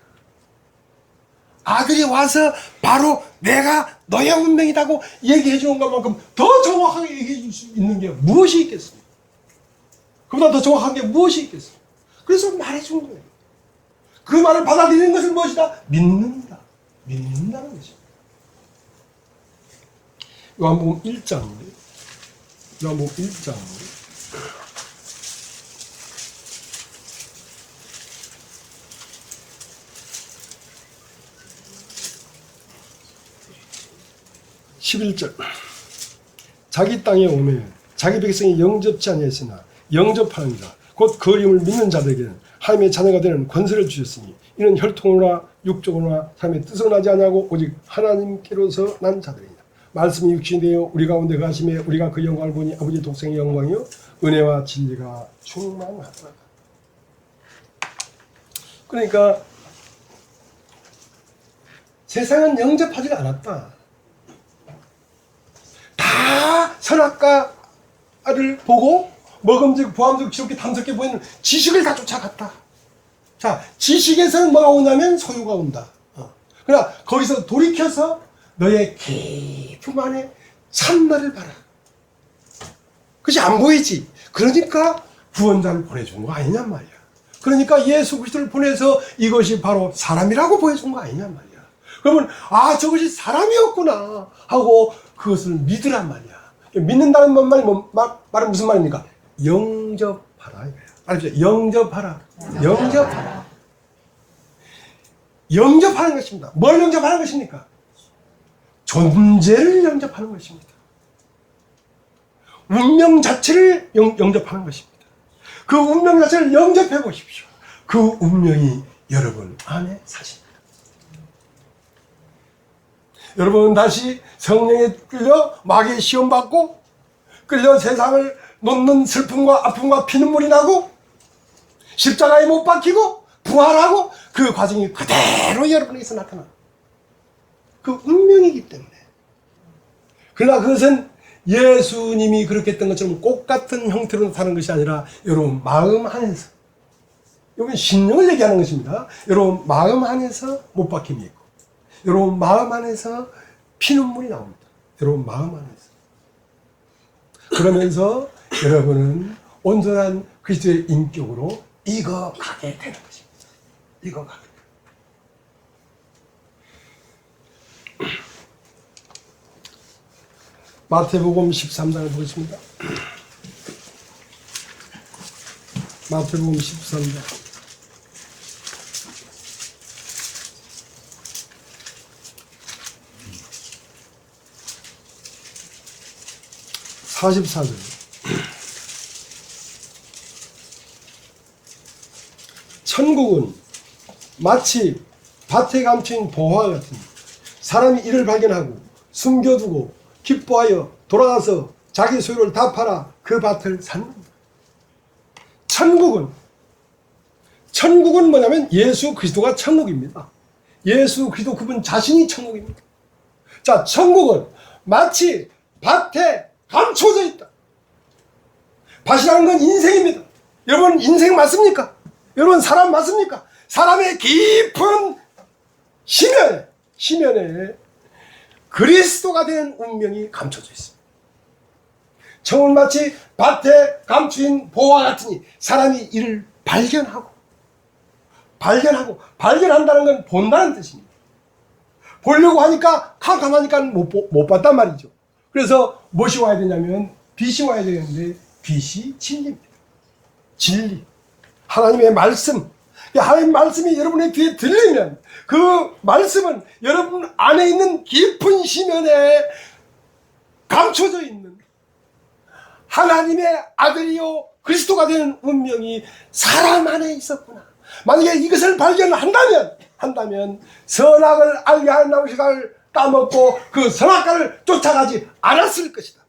아들이 와서 바로 내가 너의 운명이라고 얘기해 주는 것만큼 더 정확하게 얘기해 줄 수 있는 게 무엇이 있겠습니까? 그보다 더 정확한 게 무엇이 있겠습니까? 그래서 말해 주는 거예요. 그 말을 받아들이는 것은 무엇이다? 믿는다. 믿는다는 것입니다. 요한복음 1장 11절 자기 땅에 오매 자기 백성이 영접지 아니하였으나 영접하는 자 곧 그 이름을 믿는 자들에게는 하나님의 자녀가 되는 권세를 주셨으니 이는 혈통으로나 육적으로나 사람의 뜻으로 나지 아니하고 오직 하나님께로서 난 자들이니라. 말씀이 육신이 되어 우리 가운데 가심에 우리가 그 영광을 보니 아버지 독생의 영광이요 은혜와 진리가 충만하더라. 그러니까 세상은 영접하지가 않았다. 다 선악과를 보고 먹음직 부함직 지옥게 탐스럽게 보이는 지식을 다 쫓아갔다. 자, 지식에서는 뭐가 오냐면 소유가 온다. 그러나 거기서 돌이켜서 너의 깊은 안에 참나를 봐라. 그것이 안 보이지. 그러니까 구원자를 보내준 거 아니냔 말이야. 그러니까 예수 그리스도를 보내서 이것이 바로 사람이라고 보여준 거 아니냔 말이야. 그러면 저것이 사람이었구나 하고 그것을 믿으란 말이야. 믿는다는 말은 무슨 말입니까? 영접하라. 알죠? 영접하라. 영접하라. 영접하는 것입니다. 뭘 영접하는 것입니까? 존재를 영접하는 것입니다. 운명 자체를 영접하는 것입니다. 그 운명 자체를 영접해 보십시오. 그 운명이 여러분 안에 사십니다. 여러분 다시 성령에 끌려 마귀의 시험 받고 끌려 세상을 놓는 슬픔과 아픔과 피눈물이 나고 십자가에 못 박히고 부활하고 그 과정이 그대로 여러분에게서 나타나. 그 운명이기 때문에. 그러나 그것은 예수님이 그렇게 했던 것처럼 꽃 같은 형태로 나타나는 것이 아니라 여러분 마음 안에서, 여러분 신령을 얘기하는 것입니다. 여러분 마음 안에서 못 박힘이 있고 여러분 마음 안에서 피눈물이 나옵니다. 여러분 마음 안에서. 그러면서 여러분은 온전한 그리스도의 인격으로 익어가게 되는 것입니다. 익어가게. 마태복음 13장을 보겠습니다. 마태복음 13장. (44절) 천국은 마치 밭에 감춘 보화 같은 사람이 이를 발견하고 숨겨두고 기뻐하여 돌아가서 자기 소유를 다 팔아 그 밭을 사는 겁니다. 천국은 뭐냐면 예수 그리스도가 천국입니다. 예수 그리스도 그분 자신이 천국입니다. 자, 천국은 마치 밭에 감춰져 있다. 밭이라는 건 인생입니다. 여러분 인생 맞습니까? 여러분 사람 맞습니까? 사람의 깊은 심연에 그리스도가 된 운명이 감춰져 있습니다. 천국은 마치 밭에 감추인 보화 같으니 사람이 이를 발견한다는 건 본다는 뜻입니다. 보려고 하니까 캄캄하니까 못 봤단 말이죠. 그래서 무엇이 와야 되냐면 빛이 와야 되는데 빛이 진리입니다. 진리. 하나님의 말씀. 하나님의 말씀이 여러분의 귀에 들리면 그 말씀은 여러분 안에 있는 깊은 심연에 감춰져 있는 하나님의 아들이요 그리스도가 되는 운명이 사람 안에 있었구나. 만약에 이것을 발견한다면 선악을 알게 하는 나무식을 따먹고 그 선악과를 쫓아가지 않았을 것이다.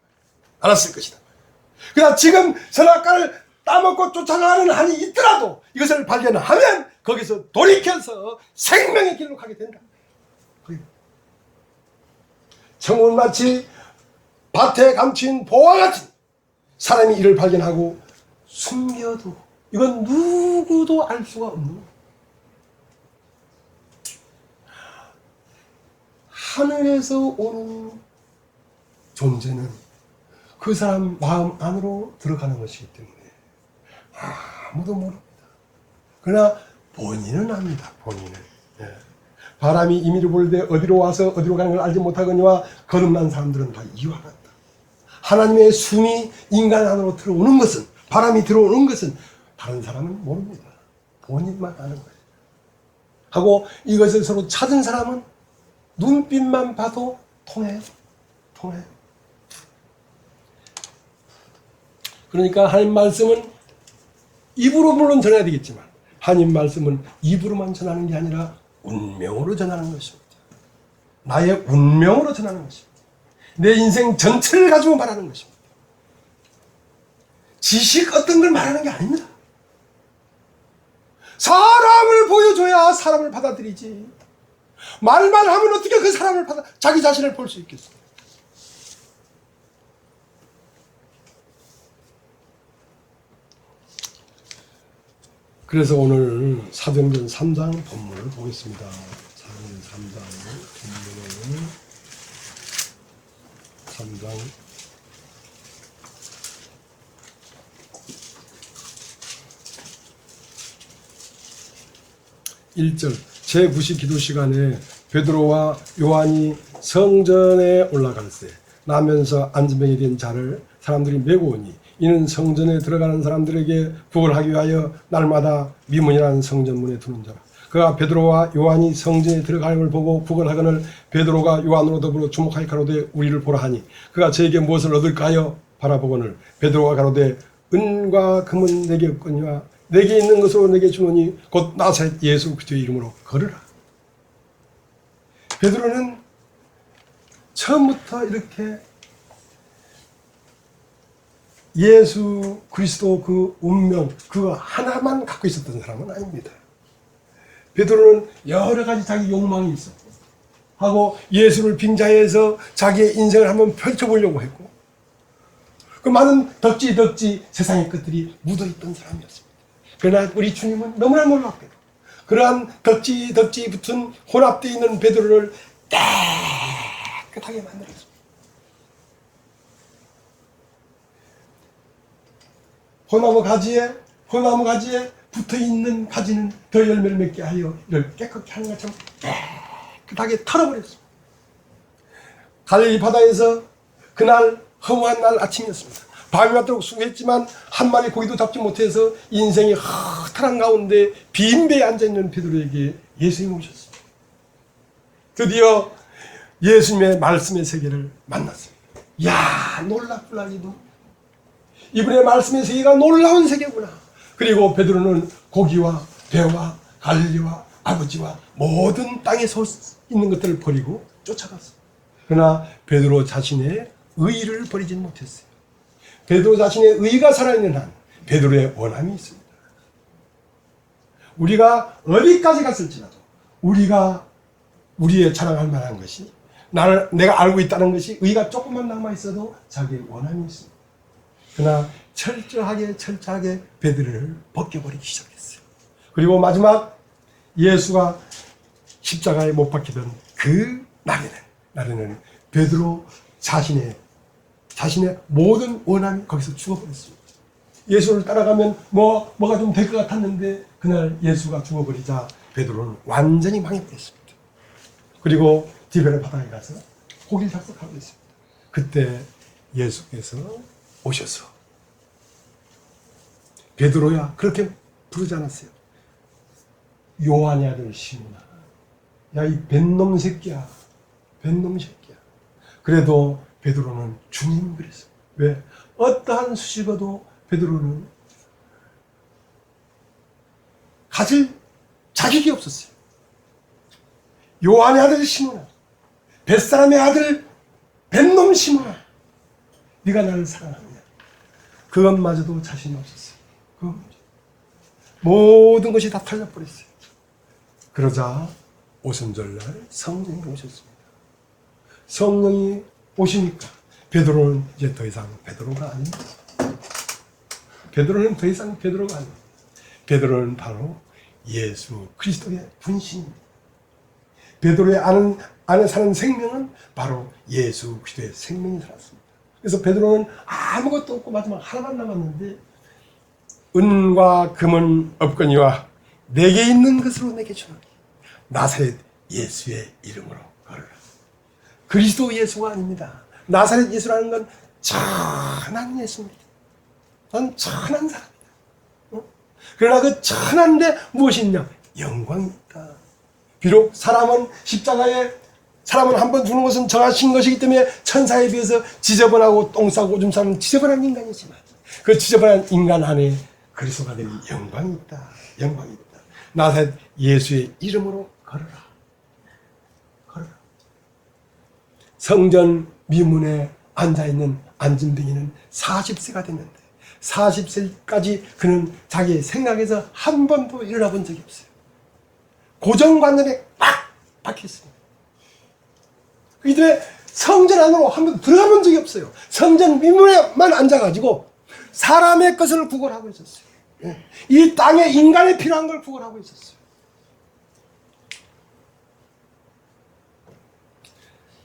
그러나 지금 선악과를 따먹고 쫓아가는 한이 있더라도 이것을 발견하면 거기서 돌이켜서 생명의 길로 가게 된다. 천국은 마치 밭에 감춘 보화 같은 사람이 이를 발견하고 숨겨도 이건 누구도 알 수가 없는 거예요. 하늘에서 오는 존재는 그 사람 마음 안으로 들어가는 것이기 때문에 아무도 모릅니다. 그러나 본인은 압니다. 본인은. 바람이 임의로 불 때 어디로 와서 어디로 가는 걸 알지 못하거니와 거듭난 사람들은 다 이와 같다. 하나님의 숨이 인간 안으로 들어오는 것은, 바람이 들어오는 것은 다른 사람은 모릅니다. 본인만 아는 거예요. 하고 이것을 서로 찾은 사람은 눈빛만 봐도 통해요. 그러니까 하나님 말씀은 입으로 물론 전해야 되겠지만 하나님 말씀은 입으로만 전하는 게 아니라 운명으로 전하는 것입니다. 나의 운명으로 전하는 것입니다. 내 인생 전체를 가지고 말하는 것입니다. 지식 어떤 걸 말하는 게 아닙니다. 사람을 보여줘야 사람을 받아들이지. 말만 하면 어떻게 그 사람을 자기 자신을 볼 수 있겠어요? 그래서 오늘 사도행전 3장 본문을 보겠습니다. 사도행전 3장 본문을 3장 1절 제9시 기도 시간에 베드로와 요한이 성전에 올라갈새 나면서 안전병이 된 자를 사람들이 메고 오니 이는 성전에 들어가는 사람들에게 구걸 하기 위하여 날마다 미문이라는 성전문에 두는 자라. 그가 베드로와 요한이 성전에 들어가는 걸 보고 구걸하거늘 베드로가 요한으로 더불어 주목하여 가로되 우리를 보라 하니 그가 저에게 무엇을 얻을까 하여 바라보거늘 베드로가 가로되 은과 금은 내게 없거니와 내게 있는 것으로 내게 주노니 곧 나사렛 예수 그리스도의 이름으로 걸으라. 베드로는 처음부터 이렇게 예수 그리스도 그 운명 그거 하나만 갖고 있었던 사람은 아닙니다. 베드로는 여러 가지 자기 욕망이 있었고 하고 예수를 빙자해서 자기의 인생을 한번 펼쳐보려고 했고 그 많은 덕지 세상의 것들이 묻어있던 사람이었습니다. 그러나 우리 주님은 너무나 놀랍게도 그러한 덕지 붙은 혼합되어 있는 베드로를 깨끗하게 만들었습니다. 호나무 가지에 붙어있는 가지는 더 열매를 맺게 하여 이를 깨끗게 하는 것처럼 깨끗하게 털어버렸습니다. 갈릴리 바다에서 그날 허무한 날 아침이었습니다. 밤이 맞도록 수고했지만 한 마리 고기도 잡지 못해서 인생이 허탈한 가운데 빈배에 앉아있는 베드로에게 예수님이 오셨습니다. 드디어 예수님의 말씀의 세계를 만났습니다. 이야, 놀랍구나기도. 이분의 말씀의 세계가 놀라운 세계구나. 그리고 베드로는 고기와 배와 갈릴리와 아버지와 모든 땅에 있는 것들을 버리고 쫓아갔어요. 그러나 베드로 자신의 의의를 버리지는 못했어요. 베드로 자신의 의의가 살아있는 한 베드로의 원함이 있습니다. 우리가 어디까지 갔을지라도 우리가 우리의 자랑할 만한 것이 내가 알고 있다는 것이 의의가 조금만 남아있어도 자기의 원함이 있습니다. 그러나 철저하게 베드로를 벗겨버리기 시작했어요. 그리고 마지막 예수가 십자가에 못 박히던 그 날에는 베드로 자신의 모든 원함이 거기서 죽어버렸습니다. 예수를 따라가면 뭐가 좀 될 것 같았는데 그날 예수가 죽어버리자 베드로는 완전히 망해버렸습니다. 그리고 디베레 바다에 가서 고기를 작성하고 있습니다. 그때 예수께서 오셔서 베드로야 그렇게 부르지 않았어요. 요한의 아들 시몬아, 야 이 뱃놈 새끼야. 그래도 베드로는 주님 그랬어요. 왜? 어떠한 수식어도 베드로는 가질 자격이 없었어요. 요한의 아들 시몬아, 뱃사람의 아들 뱃놈 시몬아, 네가 나를 사랑하느냐? 그것마저도 자신이 없었어요. 모든 것이 다 털려버렸어요. 그러자 오순절날 성령이 오셨습니다. 성령이 오시니까 베드로는 이제 더 이상 베드로가 아닙니다. 베드로는 더 이상 베드로가 아닙니다. 베드로는 바로 예수 그리스도의 분신입니다. 베드로의 안에 사는 생명은 바로 예수 그리스도의 생명이 살았습니다. 그래서 베드로는 아무것도 없고 마지막 하나만 남았는데 은과 금은 없거니와 내게 있는 것으로 내게 주노니 나사렛 예수의 이름으로 걸어라. 그리스도 예수가 아닙니다. 나사렛 예수라는 건 천한 예수입니다. 난 천한 사람이다. 그러나 그 천한데 무엇이 있냐? 영광이 있다. 비록 사람은 한 번 죽는 것은 정하신 것이기 때문에 천사에 비해서 지저분하고 똥 싸고 오줌 싸는 지저분한 인간이지만 그 지저분한 인간 안에 그리스도가 되는 영광이 있다. 나사렛 예수의 이름으로 걸어라. 성전 미문에 앉아있는 안진뱅이는 40세가 됐는데 40세까지 그는 자기의 생각에서 한 번도 일어나 본 적이 없어요. 고정관념에 막 박혀있습니다. 그렇기 때문에 성전 안으로 한 번도 들어가 본 적이 없어요. 성전 미문에만 앉아가지고 사람의 것을 구걸하고 있었어요. 이 땅에 인간에 필요한 걸 구걸하고 있었어요.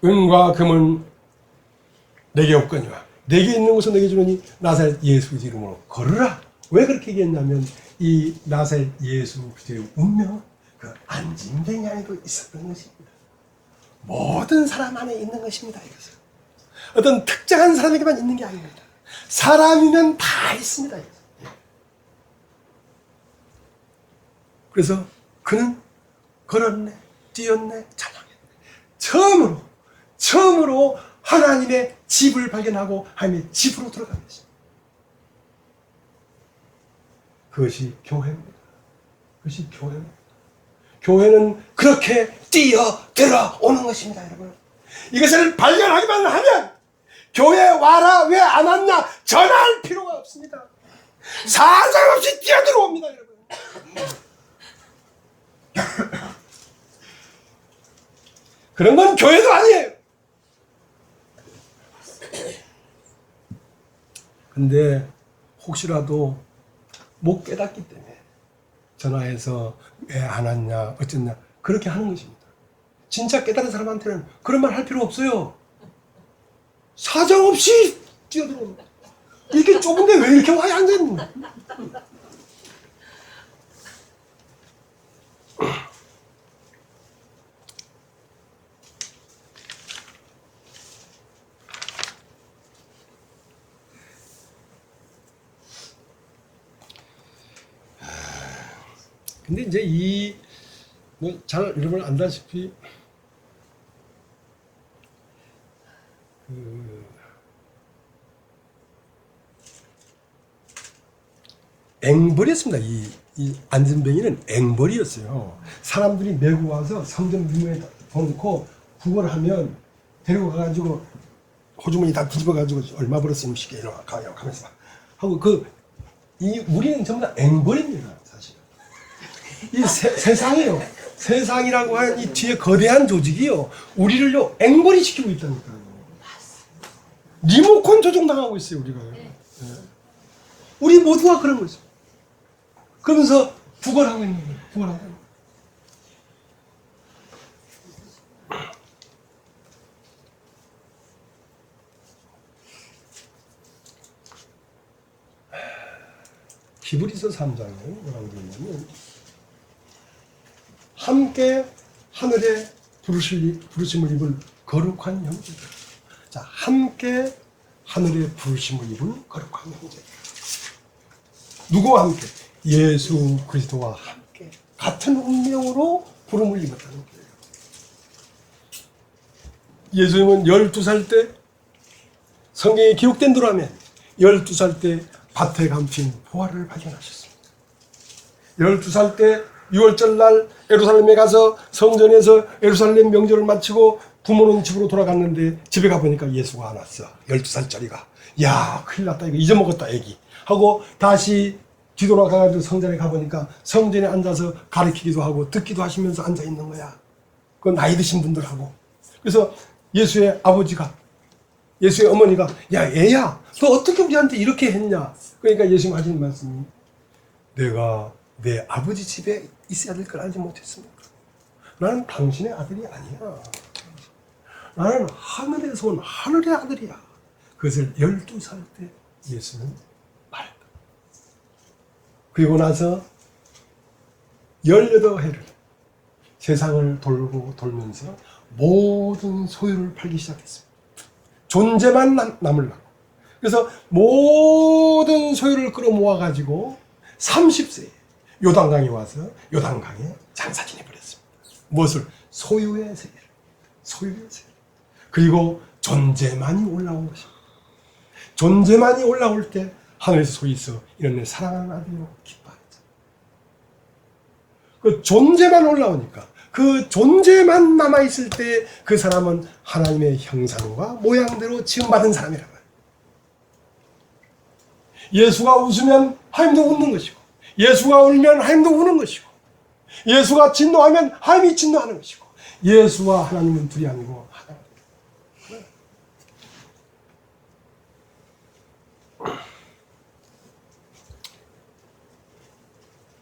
은과 금은 내게 없거니와 내게 있는 것을 내게 주노니 나사렛 예수 이름으로 걸으라. 왜 그렇게 얘기했냐면 이 나사렛 예수 그리스도의 운명은 그 안진뱅이 안에도 있었던 것입니다. 모든 사람 안에 있는 것입니다. 이것은 어떤 특정한 사람에게만 있는 게 아닙니다. 사람이면 다 있습니다. 그래서 그는 걸었네, 뛰었네, 찬양했네. 처음으로 하나님의 집을 발견하고 하나님의 집으로 들어간 것입니다. 그것이 교회입니다. 교회는 그렇게 뛰어들어오는 것입니다, 여러분. 이것을 발견하기만 하면 교회 와라, 왜 안 왔냐 전화할 필요가 없습니다. 사정없이 뛰어들어옵니다, 여러분. 그런 건 교회도 아니에요. 근데 혹시라도 못 깨닫기 때문에 전화해서 왜 안 왔냐 어쨌냐 그렇게 하는 것입니다. 진짜 깨달은 사람한테는 그런 말 할 필요 없어요. 사정없이 뛰어들어옵니다. 이게 좁은데 왜 이렇게 와야 앉았나? 근데 이제 잘 여러분 안다시피 앵벌이었습니다. 이 이 안진뱅이는 앵벌이었어요. 사람들이 메고 와서 성전 묘에 넣고 구걸 하면 데리고 가가지고 호주머니 다 뒤집어가지고 얼마 벌었으면 쉽게 이러고 가면서 막 하고 이 우리는 전부 다 앵벌입니다. 사실 이 세상이요. 세상이라고 하는 이 뒤에 거대한 조직이요. 우리를요 앵벌이 시키고 있다니까요. 리모컨 조종당하고 있어요 우리가요. 네. 우리 모두가 그런 거죠. 그러면서 구걸하고 있는 거예요. 구걸하고 있는 거예요. 히브리서 3장에 뭐라고 되어 있냐면 함께 하늘에 부르심을 입은 거룩한 형제. 자, 함께 하늘에 부르심을 입은 거룩한 형제. 누구와 함께? 예수 그리스도와 함께 같은 운명으로 부름을 입었다는 거예요. 예수님은 12살 때 성경에 기록된 대로라면 12살 때 밭에 감춘 보화를 발견하셨습니다. 12살 때 6월절 날 예루살렘에 가서 성전에서 예루살렘 명절을 마치고 부모는 집으로 돌아갔는데 집에 가보니까 예수가 안 왔어. 12살짜리가. 야, 큰일 났다. 이거 잊어먹었다, 애기. 하고 다시 뒤돌아가가지고 성전에 가보니까 성전에 앉아서 가르치기도 하고 듣기도 하시면서 앉아있는 거야. 그 나이 드신 분들하고. 그래서 예수의 아버지가, 예수의 어머니가, 야, 애야, 너 어떻게 우리한테 이렇게 했냐? 그러니까 예수님 하시는 말씀이, 내가 내 아버지 집에 있어야 될 걸 알지 못했습니까? 나는 당신의 아들이 아니야. 나는 하늘에서 온 하늘의 아들이야. 그것을 12살 때 예수는 말했다. 그리고 나서 18해를 세상을 돌고 돌면서 모든 소유를 팔기 시작했습니다. 존재만 남으려고. 그래서 모든 소유를 끌어모아가지고 30세에 요단강에 와서 요단강에 장사 지내버렸습니다. 무엇을? 소유의 세계를. 소유의 세계. 그리고 존재만이 올라온 것입니다. 존재만이 올라올 때 하늘에서 소리서 이런 내 사랑하는 아들이라고 기뻐하죠. 그 존재만 올라오니까 그 존재만 남아있을 때 그 사람은 하나님의 형상과 모양대로 지음받은 사람이란 말이에요. 예수가 웃으면 하나님도 웃는 것이고, 예수가 울면 하나님도 우는 것이고, 예수가 진노하면 하나님이 진노하는 것이고, 예수와 하나님은 둘이 아니고 하나.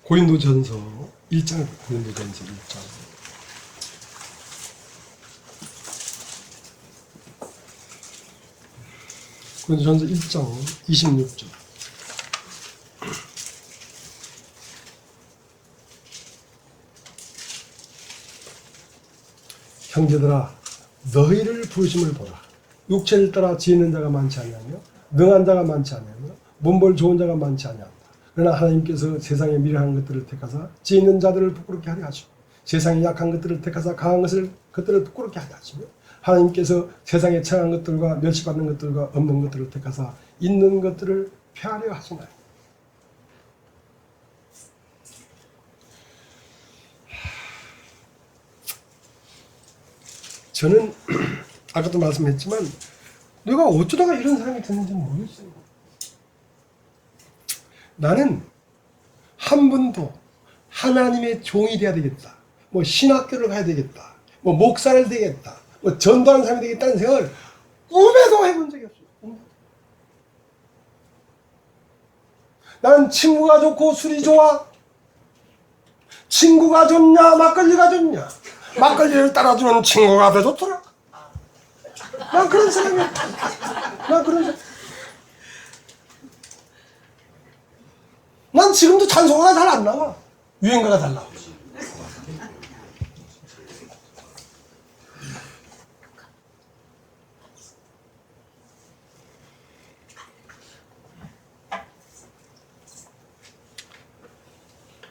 고린도전서 1장, 고린도전서 1장. 고린도전서 1장 26절. 형제들아, 너희를 부르심을 보라. 육체를 따라 지혜는 자가 많지 아니하며 능한 자가 많지 아니하며 문벌 좋은 자가 많지 아니한다. 그러나 하나님께서 세상에 미련한 것들을 택하사 지혜 있는 자들을 부끄럽게 하려 하시고 세상에 약한 것들을 택하사 강한 것들을 부끄럽게 하려 하시며 하나님께서 세상에 창한 것들과 멸시받는 것들과 없는 것들을 택하사 있는 것들을 폐하려 하시나니. 저는 아까도 말씀했지만 내가 어쩌다가 이런 사람이 됐는지 모르겠어요. 나는 한 번도 하나님의 종이 돼야 되겠다, 뭐 신학교를 가야 되겠다, 뭐 목사를 되겠다, 뭐 전도하는 사람이 되겠다는 생각을 꿈에도 해본 적이 없어요. 난 친구가 좋고 술이 좋아. 친구가 좋냐 막걸리가 좋냐? 막걸리를 따라주는 친구가 더 좋더라. 난 그런 사람이야. 난 그런 사람. 난 지금도 찬송가가 잘 안 나와. 유행가가 잘 나오지.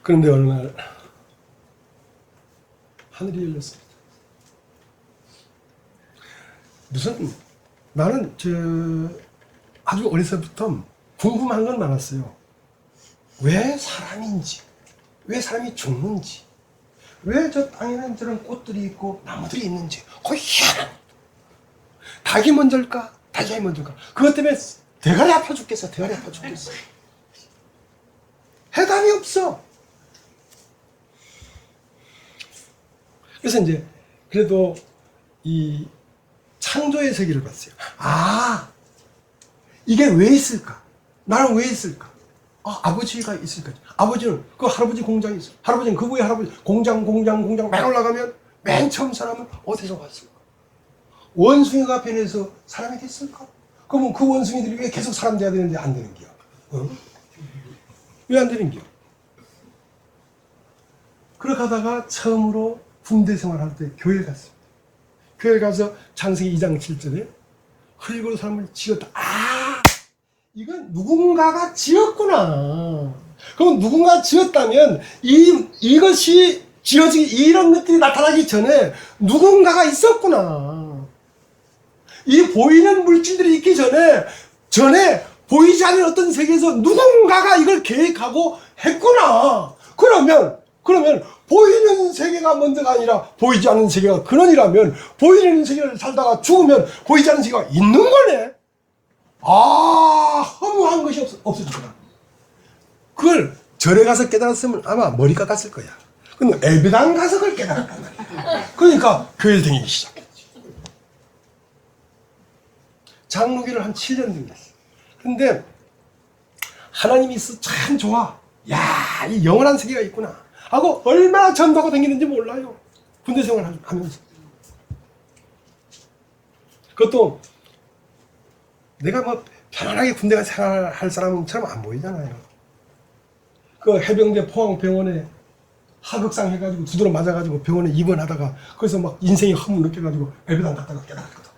그런데 어느 날 하늘이 열렸습니다. 나는 아주 어려서부터 궁금한 건 많았어요. 왜 사람인지, 왜 사람이 죽는지, 왜 저 땅에는 저런 꽃들이 있고 나무들이 있는지, 그거 희한한. 닭이 먼저일까? 달걀이 먼저일까? 그것 때문에 대가리 아파 죽겠어. 대가리 아파 죽겠어. 해답이 없어. 그래서 이제 그래도 이 창조의 세계를 봤어요. 아, 이게 왜 있을까? 나는 왜 있을까? 아, 아버지가 있을까? 아버지는 그 할아버지 공장이 있어. 할아버지는 그부의 할아버지 공장 맨 올라가면 맨 처음 사람은 어디서 왔을까? 원숭이가 변해서 사람이 됐을까? 그러면 그 원숭이들이 왜 계속 사람 돼야 되는데 안 되는 거야? 어? 왜 안 되는 거야? 그렇게 하다가 처음으로 군대 생활할 때 교회 갔습니다. 교회 가서 창세기 2장 7절에 흙으로 사람을 지었다. 아, 이건 누군가가 지었구나. 그럼 누군가 지었다면 이것이 지어지기, 이런 것들이 나타나기 전에 누군가가 있었구나. 이 보이는 물질들이 있기 전에 보이지 않는 어떤 세계에서 누군가가 이걸 계획하고 했구나. 그러면 보이는 세계가 먼저가 아니라 보이지 않는 세계가 근원이라면 보이는 세계를 살다가 죽으면 보이지 않는 세계가 있는 거네. 아, 허무한 것이 없어지구나. 그걸 절에 가서 깨달았으면 아마 머리 깎았을 거야. 근데 예배당 가서 그걸 깨달았단 말이야. 그러니까 교회를 다니기 시작했지. 장로교를 한 7년 다녔어. 근데 하나님이 있어 참 좋아. 야, 이 영원한 세계가 있구나 하고 얼마나 전도하고 다니는지 몰라요. 군대 생활 하면서. 그것도 내가 뭐 편안하게 군대 가서 생활할 사람처럼 안 보이잖아요. 그 해병대 포항병원에 하극상 해가지고 두드러 맞아가지고 병원에 입원하다가 거기서 막 인생이 허물 느껴가지고 예배당 갔다가 깨달았거든.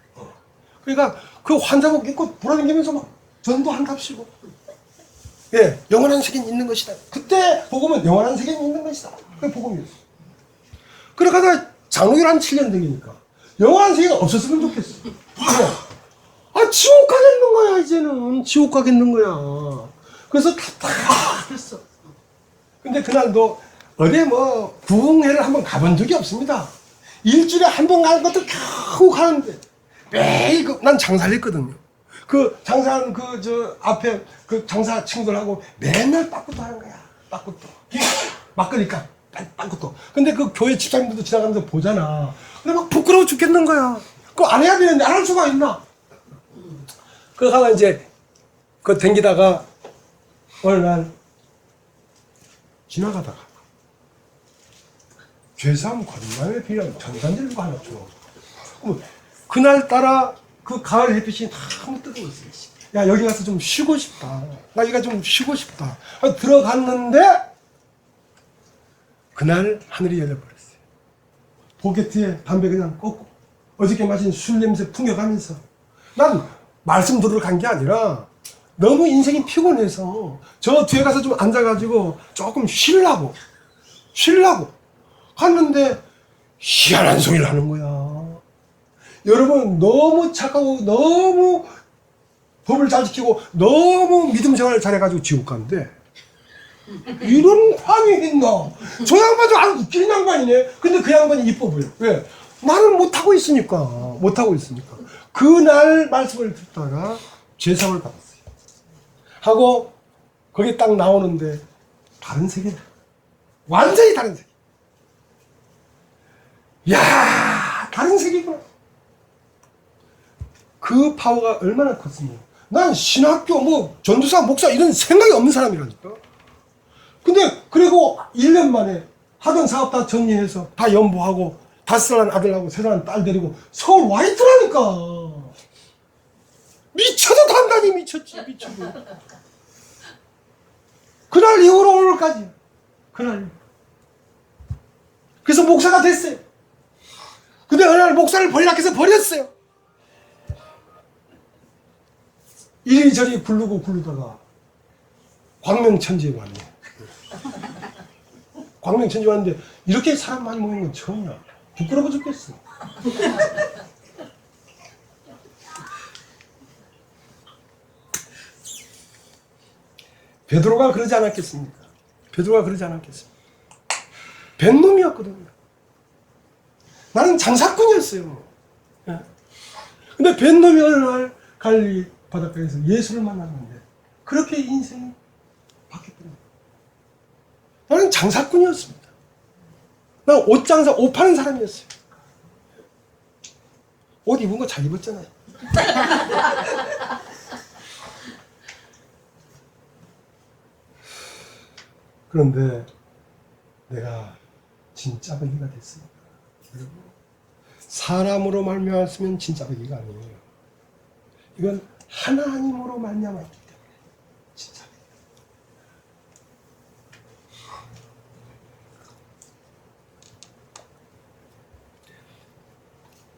그러니까 그 환자복 입고 돌아다니면서 막 전도한답시고. 예, 영원한 세계는 있는 것이다. 그때 복음은 영원한 세계는 있는 것이다. 그게 복음이었어. 그러다가 장로교를 한 7년 다니니까 영원한 세계가 없었으면 좋겠어. 아, 지옥 가겠는 거야, 이제는. 지옥 가겠는 거야. 그래서 답답했어. 근데 그날도 어디 뭐 부흥회를 한번 가본 적이 없습니다. 일주일에 한 번 가는 것도 겨우 가는데 매일 난 장사를 했거든요. 그 장사하는 앞에 그 장사 친구들하고 맨날 빠꾸도 하는 거야. 빠꾸도. 막걸리까 빠꾸도. 근데 그 교회 집사님들도 지나가면서 보잖아. 근데 막 부끄러워 죽겠는 거야. 그거 안 해야 되는데 안 할 수가 있나? 그러다가 이제 그 댕기다가 어느 날 지나가다가 죄사함 관람에 필요한 전단지를 하나 줘. 그날따라 그 가을 햇빛이 너무 뜨거웠어요. 야, 여기 가서 좀 쉬고 싶다. 나 여기가 좀 쉬고 싶다. 들어갔는데 그날 하늘이 열려버렸어요. 포켓에 담배 그냥 꽂고 어저께 마신 술 냄새 풍겨가면서 난 말씀 들으러 간 게 아니라 너무 인생이 피곤해서 저 뒤에 가서 좀 앉아가지고 조금 쉬려고 갔는데 희한한 소리를 하는 거야. 여러분, 너무 착하고 너무 법을 잘 지키고 너무 믿음 생활을 잘해가지고 지옥 간대. 이런 환이 있나? 저 양반도 아주 웃기는 양반이네. 근데 그 양반이 이뻐 보여. 왜? 나는 못하고 있으니까. 그날 말씀을 듣다가 죄상을 받았어요. 하고 거기 딱 나오는데 다른 세계다. 완전히 다른 세계. 야, 다른 세계구나. 그 파워가 얼마나 컸으면 난 신학교 뭐 전도사 목사 이런 생각이 없는 사람이라니까. 근데 그리고 1년 만에 하던 사업 다 정리해서 다 연보하고 5살 아들하고 3살 딸 데리고 서울 와 있더라니까. 미쳐도 단단히 미쳤지. 그날 이후로 오늘까지. 그날. 그래서 목사가 됐어요. 근데 어느 날 목사를 벌락해서 버렸어요. 이리저리 굴르다가 광명천지에 왔네. 광명천지에 왔는데 이렇게 사람 많이 모이는 건 처음이야. 부끄러워 죽겠어. 베드로가 그러지 않았겠습니까? 뱃놈이었거든요. 나는 장사꾼이었어요. 예. 근데 뱃놈이 어느 날 갈릴리 바닷가에서 예수를 만났는데 그렇게 인생이 바뀌었거든요. 나는 장사꾼이었습니다. 나는 옷 파는 사람이었어요. 옷 입은 거 잘 입었잖아요. 그런데 내가 진짜 베기가 됐습니다. 여러분, 사람으로 말미암았으면 진짜 베기가 아니에요. 이건 하나님으로 말미암았기 때문에 진짜 베기.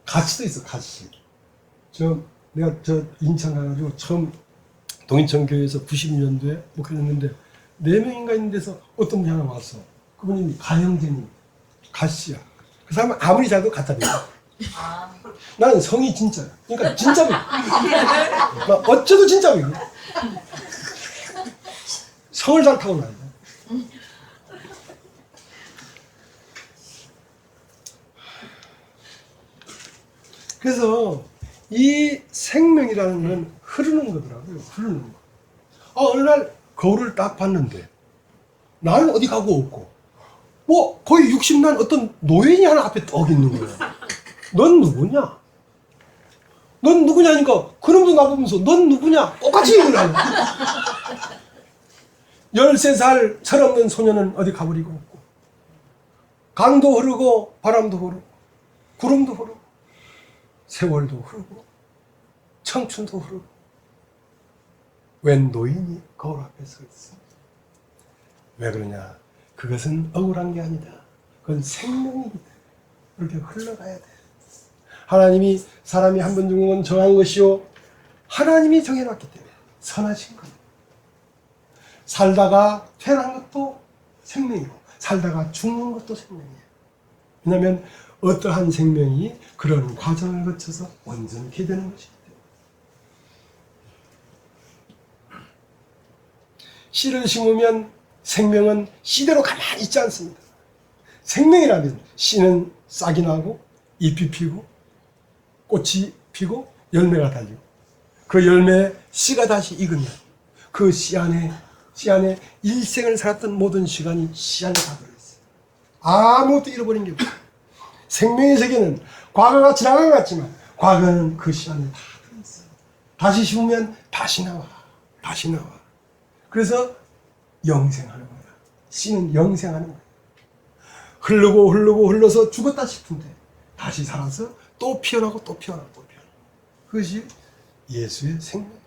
가치도 있어, 가치. 내가 인천 가가지고 처음 동인천 교회에서 92년도에 목회를 했는데 4명인가 있는 데서 어떤 분이 하나 왔어. 그분이 가영재님, 가씨야. 그 사람은 아무리 잘도 가짜입니다. 나는 성이 진짜야. 그러니까 진짜로. 막 어째도 진짜로. 성을 잘 타고 나야 돼. 그래서 이 생명이라는 건 흐르는 거더라고요. 흐르는 거. 어느 날 거울을 딱 봤는데 나는 어디 가고 없고 뭐 거의 60난 어떤 노인이 하나 앞에 떡 있는 거야. 넌 누구냐? 넌 누구냐니까 그놈도 나보면서 넌 누구냐? 똑같이 얘기를 하는 거야. 13살 철없는 소녀는 어디 가버리고 없고 강도 흐르고 바람도 흐르고 구름도 흐르고 세월도 흐르고 청춘도 흐르고 웬 노인이 거울 앞에 서 있어. 왜 그러냐? 그것은 억울한 게 아니다. 그건 생명이기 때문에 그렇게 흘러가야 돼. 하나님이 사람이 한 번 죽는 건 정한 것이요 하나님이 정해놨기 때문에 선하신 겁니다. 살다가 태어난 것도 생명이고 살다가 죽는 것도 생명이에요. 왜냐하면 어떠한 생명이 그런 과정을 거쳐서 온전케 되는 것이기 때문에. 씨를 심으면 생명은 씨대로 가만히 있지 않습니다. 생명이라면 씨는 싹이 나고 잎이 피고 꽃이 피고 열매가 달리고 그 열매에 씨가 다시 익으면 그 씨 안에 일생을 살았던 모든 시간이 씨 안에 다 들어있어요. 아무것도 잃어버린 게 없어요. 생명의 세계는 과거가 지나간 것 같지만 과거는 그 씨 안에 다 들어있어요. 다시 심으면 다시 나와. 다시 나와. 그래서 영생하는 거야. 씨는 영생하는 거야. 흐르고 흘러서 죽었다 싶은데 다시 살아서 또 피어나고 또 피어나고 또 피어나고. 그것이 예수의 생명.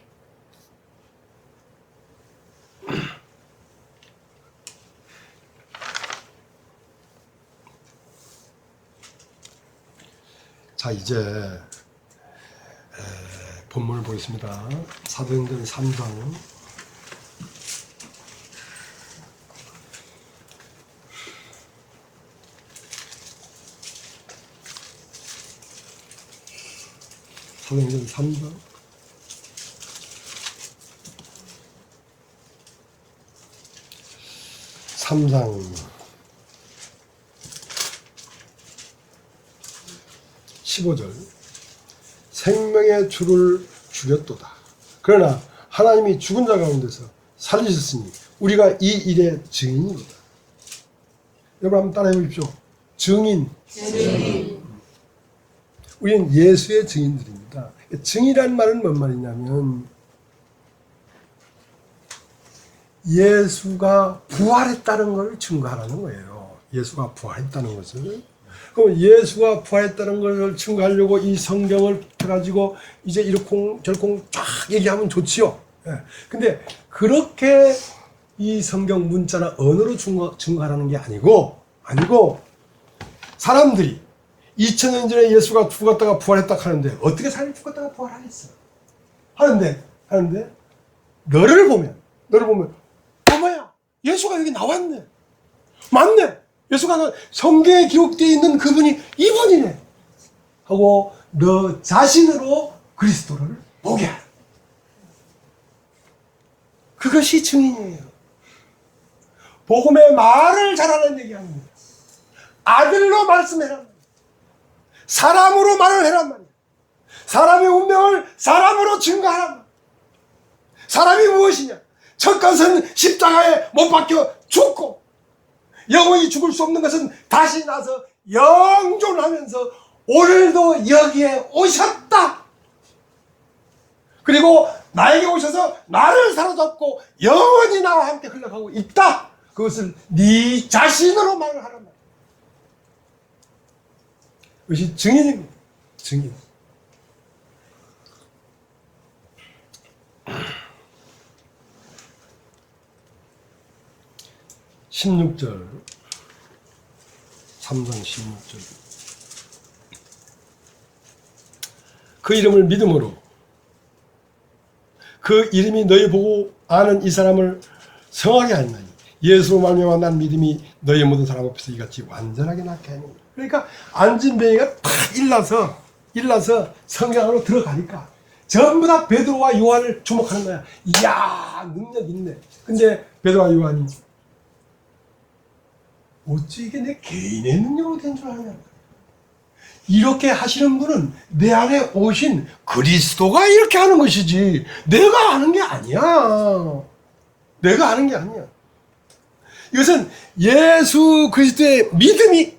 자, 이제 본문을 보겠습니다. 사도행전 3장 3장 15절 생명의 주를 죽였도다. 그러나 하나님이 죽은 자 가운데서 살리셨으니 우리가 이 일의 증인이로다. 여러분 한번 따라해 보십시오. 증인. 우리는 예수의 증인들입니다. 증이란 말은 뭔 말이냐면 예수가 부활했다는 걸 증거하라는 거예요. 예수가 부활했다는 것을. 그럼 예수가 부활했다는 것을 증거하려고 이 성경을 펴가지고 이제 이러쿵저러쿵 쫙 얘기하면 좋지요. 근데 그렇게 이 성경 문자나 언어로 증거하라는 게 아니고 사람들이 2000년 전에 예수가 죽었다가 부활했다 하는데 어떻게 사람이 죽었다가 부활하겠어? 하는데 너를 보면 어머야 예수가 여기 나왔네. 맞네. 예수가 성경에 기록되어 있는 그분이 이분이네. 하고 너 자신으로 그리스도를 보게 하라. 그것이 증인이에요. 복음의 말을 잘하는 얘기하는 거예요. 아들로 말씀해란 말이야. 사람으로 말을 해란 말이야. 사람의 운명을 사람으로 증거하란 말이야. 사람이 무엇이냐? 첫 것은 십자가에 못 박혀 죽고, 영원히 죽을 수 없는 것은 다시 나서 영존하면서 오늘도 여기에 오셨다. 그리고 나에게 오셔서 나를 사로잡고 영원히 나와 함께 흘러가고 있다. 그것을 네 자신으로 말을 하란 말이야. 그것이 증인입니다. 증인. (16절) 3장 16절. 그 이름을 믿음으로, 그 이름이 너희 보고 아는 이 사람을 성하게 하였나니 예수로 말미암아 난 믿음이 너희 모든 사람 앞에서 이같이 완전하게 낫게 하니. 그러니까 안진뱅이가 탁 일나서 성경 안으로 들어가니까 전부 다 베드로와 요한을 주목하는 거야. 이야, 능력 있네. 근데 베드로와 요한이 어찌 이게 내 개인의 능력으로 된 줄 아냐. 이렇게 하시는 분은 내 안에 오신 그리스도가 이렇게 하는 것이지 내가 하는 게 아니야. 내가 하는 게 아니야. 이것은 예수 그리스도의 믿음이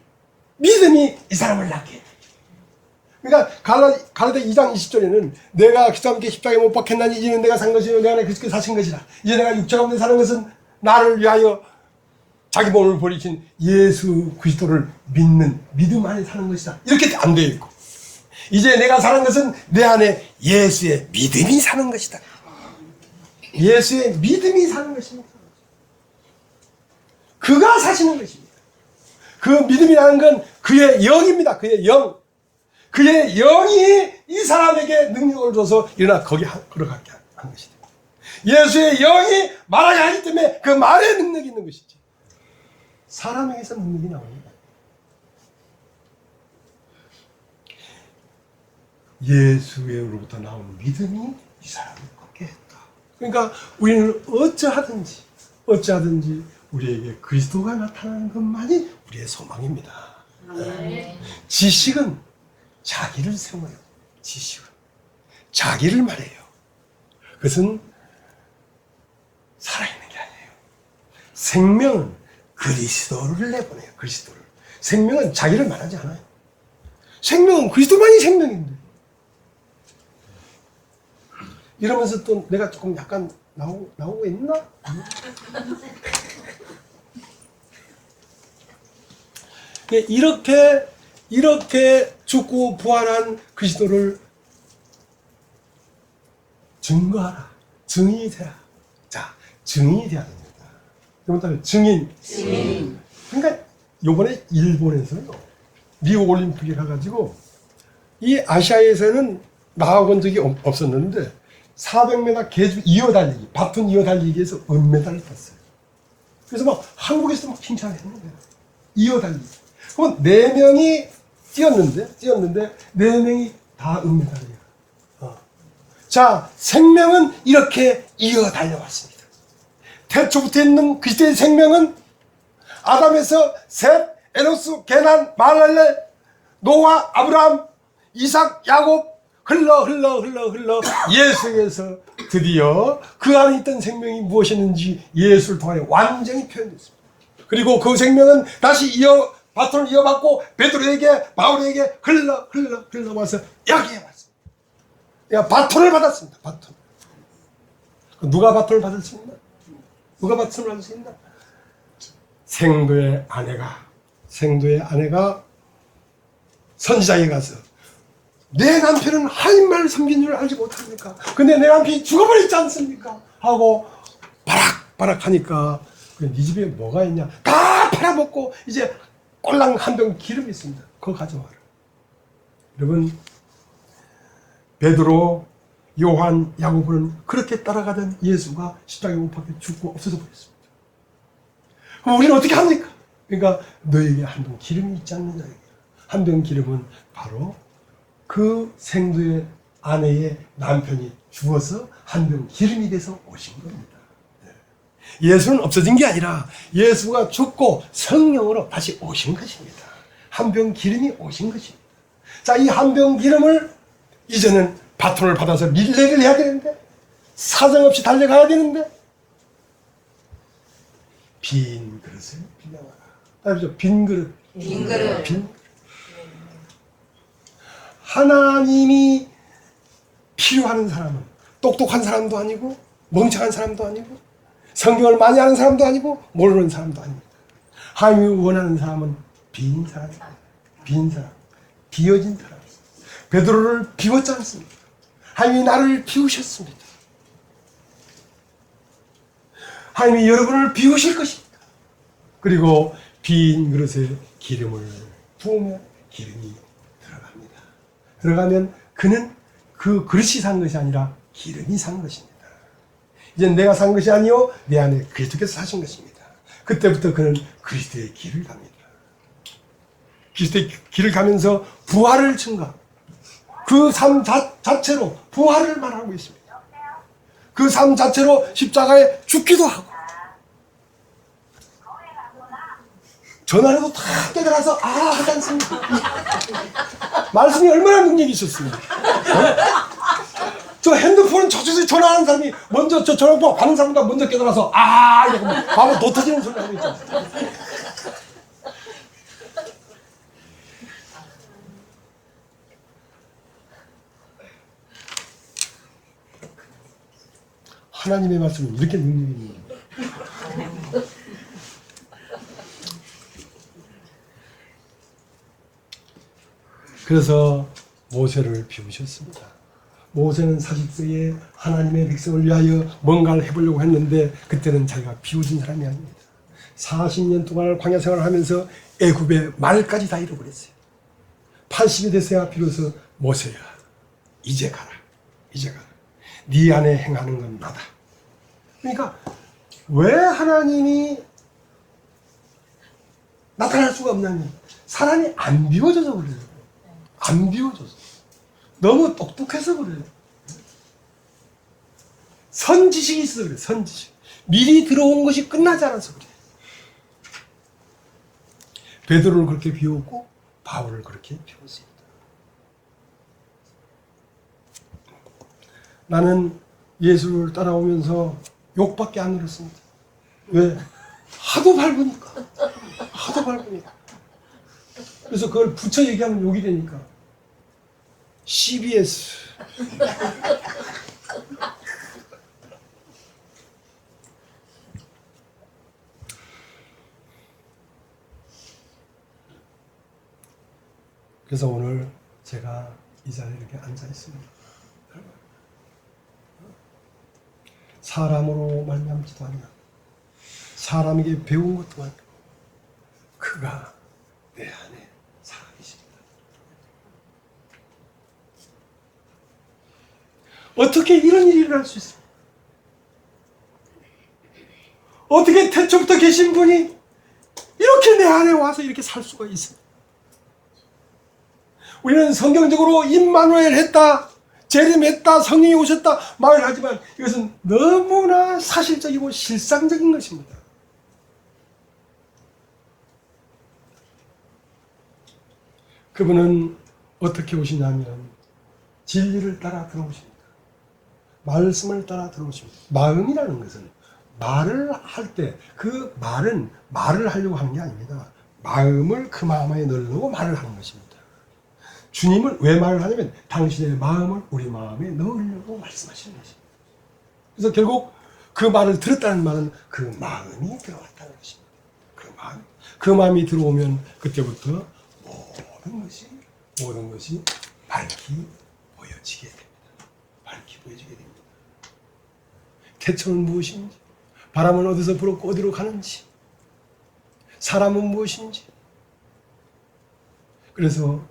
이 사람을 낫게 해. 그러니까 갈라디아 2장 20절에는 내가 그리스도와 함께 십자가에 못 박혔나니 이는 내가 산 것이요 내 안에 그리스도께서 사신 것이라. 이제 내가 육체 가운데 사는 것은 나를 위하여 자기 몸을 버리신 예수 그리스도를 믿는 믿음 안에 사는 것이다. 이렇게 안 되어 있고, 이제 내가 사는 것은 내 안에 예수의 믿음이 사는 것이다. 예수의 믿음이 사는 것입니다. 그가 사시는 것입니다. 그 믿음이라는 건 그의 영입니다. 그의 영. 그의 영이 이 사람에게 능력을 줘서 일어나 거기 걸어가게 한 것이다. 예수의 영이 말하게 하기 때문에 그 말에 능력이 있는 것이지. 사람에게서 능력이 나옵니다. 예수로부터 나온 믿음이 이 사람을 걷게 했다. 그러니까 우리는 어찌하든지 우리에게 그리스도가 나타나는 것만이 우리의 소망입니다. 지식은 자기를 세워요. 지식은 자기를 말해요. 그것은 살아있는 게 아니에요. 생명은 그리스도를 내보내요. 그리스도를. 생명은 자기를 말하지 않아요. 생명은 그리스도만이 생명인데. 이러면서 또 내가 조금 약간 나오고 있나? 이렇게 죽고 부활한 그리스도를 증거하라. 증인이 되라. 자, 증인이 되어야 됩니다. 그러면 증인. 그러니까 요번에 일본에서요, 리우 올림픽에 가가지고 이 아시아에서는 나가본 적이 없었는데 400m 계주 이어 달리기, 바톤 이어 달리기에서 은메달을 땄어요. 그래서 막 한국에서 막 칭찬을 했는데, 이어 달리기. 그럼 4명이 뛰었는데 4명이 다 은메달이야. 자, 생명은 이렇게 이어 달려왔습니다. 태초부터 있는 그리스도의 생명은 아담에서 셋, 에노스, 게난, 마랄렐, 노아, 아브라함, 이삭, 야곱 흘러 예수에서 드디어 그 안에 있던 생명이 무엇이었는지 예수를 통해 완전히 표현됐습니다. 그리고 그 생명은 다시 바톤을 이어받고 베드로에게, 바울에게 흘러와서 여기에 왔습니다. 그러니까 바톤을 받았습니다. 바톤. 누가 바톤을 받았습니까? 누가 바톤을 받았습니다? 생도의 아내가 선지자에게 가서 내 남편은 하나님만을 섬긴 줄 알지 못합니까? 근데 내 남편이 죽어버렸지 않습니까? 하고 바락바락 하니까 네 집에 뭐가 있냐? 다 팔아먹고 이제 꼴랑 한 병 기름이 있습니다. 그거 가져와라. 여러분, 베드로, 요한, 야고보는 그렇게 따라가던 예수가 십자가에 못 박혀 죽고 없어져 버렸습니다. 그럼 우리는 어떻게 합니까? 그러니까 너에게 한 병 기름이 있지 않느냐. 한 병 기름은 바로 그 생도의 아내의 남편이 죽어서 한 병 기름이 돼서 오신 겁니다. 예수는 없어진 게 아니라 예수가 죽고 성령으로 다시 오신 것입니다. 한 병 기름이 오신 것입니다. 자, 이 한 병 기름을 이제는 바톤을 받아서 릴레이를 해야 되는데, 사정없이 달려가야 되는데, 빈 그릇을 빌려와라. 알죠? 빈 그릇. 빈 그릇. 빈 그릇. 하나님이 필요하는 사람은 똑똑한 사람도 아니고 멍청한 사람도 아니고 성경을 많이 아는 사람도 아니고 모르는 사람도 아닙니다. 하나님이 원하는 사람은 빈 사람입니다. 빈 사람, 비워진 사람. 베드로를 비웠지 않습니까? 하나님이 나를 비우셨습니다. 하나님이 여러분을 비우실 것입니다. 그리고 빈 그릇에 기름을 부으면 기름이 들어갑니다. 들어가면 그는 그 그릇이 산 것이 아니라 기름이 산 것입니다. 이제 내가 산 것이 아니요 내 안에 그리스도께서 사신 것입니다. 그때부터 그는 그리스도의 길을 갑니다. 그리스도의 길을 가면서 부활을 증가. 그 삶 자체로 부활을 말하고 있습니다. 그 삶 자체로 십자가에 죽기도 하고. 전화해도 다 깨달아서 하지 않습니까? 말씀이 얼마나 능력이 있었습니까? 저 핸드폰은 저쪽에서 전화하는 사람이 먼저 저 전화 받는 사람보다 먼저 깨달아서 이러고 바로 도 터지는 소리 하고 있잖아요. 하나님의 말씀은 이렇게 능력이 있는 겁니다. 그래서 모세를 비우셨습니다. 모세는 40세에 하나님의 백성을 위하여 뭔가를 해보려고 했는데 그때는 자기가 비워진 사람이 아닙니다. 40년 동안 광야 생활을 하면서 애굽의 말까지 다 잃어버렸어요. 80이 됐어야 비로소 모세야 이제 가라. 이제 가라. 네 안에 행하는 건 나다. 그러니까 왜 하나님이 나타날 수가 없냐면 사람이 안 비워져서 그래요. 안 비워져서. 너무 똑똑해서 그래요. 선지식이 있어서 그래요. 선지식. 미리 들어온 것이 끝나지 않아서 그래요. 베드로를 그렇게 비웠고 바울을 그렇게 비웠습니다. 나는 예수를 따라오면서 욕밖에 안 들었습니다. 왜? 하도 밟으니까. 하도 밟으니까. 그래서 그걸 붙여 얘기하면 욕이 되니까. CBS. 그래서 오늘 제가 이 자리에 이렇게 앉아 있습니다. 사람으로 말미암지도 아니라 사람에게 배운 것도 아니고 그가 내 안에 살아계십니다. 어떻게 이런 일이 일어날 수 있습니까? 어떻게 태초부터 계신 분이 이렇게 내 안에 와서 이렇게 살 수가 있습니까? 우리는 성경적으로 임마누엘 했다, 재림했다, 성령이 오셨다 말을 하지만 이것은 너무나 사실적이고 실상적인 것입니다. 그분은 어떻게 오시냐면 진리를 따라 들어오십니다. 말씀을 따라 들어오십니다. 마음이라는 것은 말을 할 때 그 말은 말을 하려고 하는 게 아닙니다. 마음을 그 마음 안에 넣으려고 말을 하는 것입니다. 주님은 왜 말을 하냐면 당신의 마음을 우리 마음에 넣으려고 말씀하시는 것입니다. 그래서 결국 그 말을 들었다는 말은 그 마음이 들어왔다는 것입니다. 그 마음이 들어오면 그때부터 모든 것이 밝히 보여지게 됩니다. 밝히 보여지게 됩니다. 태초는 무엇인지, 바람은 어디서 불었고 어디로 가는지, 사람은 무엇인지. 그래서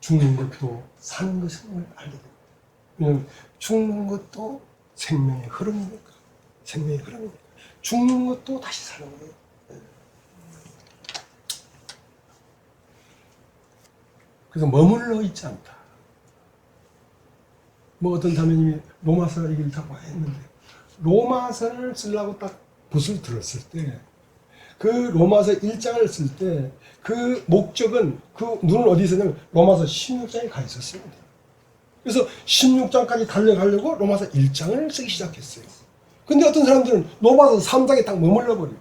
죽는 것도 사는 것을 알게 됩니다. 왜냐하면 죽는 것도 생명의 흐름이니까. 생명의 흐름이니까. 죽는 것도 다시 사는 거예요. 그래서 머물러 있지 않다. 뭐 어떤 자매님이 로마서 얘기를 자꾸 했는데 로마서를 쓰려고 딱 붓을 들었을 때 그 로마서 1장을 쓸 때 그 목적은 그 눈은 어디 있었냐면 로마서 16장에 가 있었습니다. 그래서 16장까지 달려가려고 로마서 1장을 쓰기 시작했어요. 근데 어떤 사람들은 로마서 3장에 딱 머물러 버려요.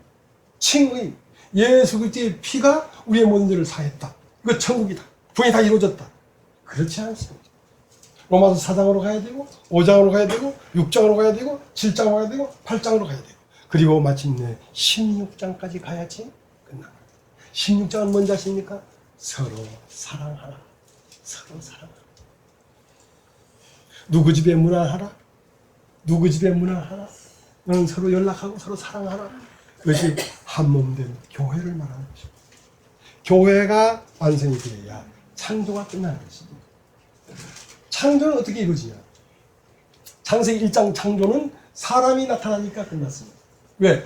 칭의, 예수 그리스도의 피가 우리의 모든 죄를 사했다. 이거 천국이다. 구원이 다 이루어졌다. 그렇지 않습니다. 로마서 4장으로 가야 되고 5장으로 가야 되고 6장으로 가야 되고 7장으로 가야 되고 8장으로 가야 되고 그리고 마침내 16장까지 가야지 끝납니다. 16장은 뭔지 아십니까? 서로 사랑하라. 서로 사랑하라. 누구 집에 문안하라. 누구 집에 문안하라. 너는 서로 연락하고 서로 사랑하라. 그것이 한 몸 된 교회를 말하는 것입니다. 교회가 완성이 되어야 창조가 끝나는 것입니다. 창조는 어떻게 이루어지냐? 창세기 1장 창조는 사람이 나타나니까 끝났습니다. 왜?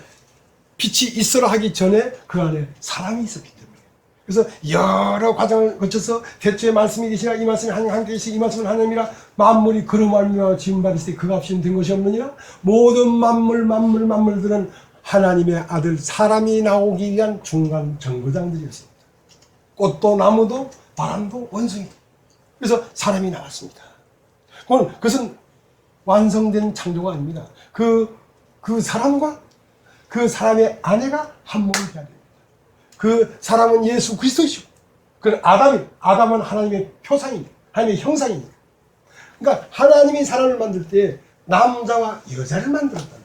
빛이 있어라 하기 전에 그 안에 사람이 있었기 때문에. 그래서 여러 과정을 거쳐서 대초에 말씀이 계시라 이 말씀이 함께 계시 이 말씀은 하나님이라 만물이 그로 말미암아 지음 받으시되 그가 없이는 된 것이 없느니라. 모든 만물들은 하나님의 아들 사람이 나오기 위한 중간 정거장들이었습니다. 꽃도 나무도 바람도 원숭이. 그래서 사람이 나왔습니다. 그것은 완성된 창조가 아닙니다. 그 사람과 그 사람의 아내가 한 몸이 되어야 됩니다. 그 사람은 예수 그리스도이시고, 그 아담은 하나님의 표상입니다. 하나님의 형상입니다. 그러니까 하나님이 사람을 만들 때 남자와 여자를 만들었다.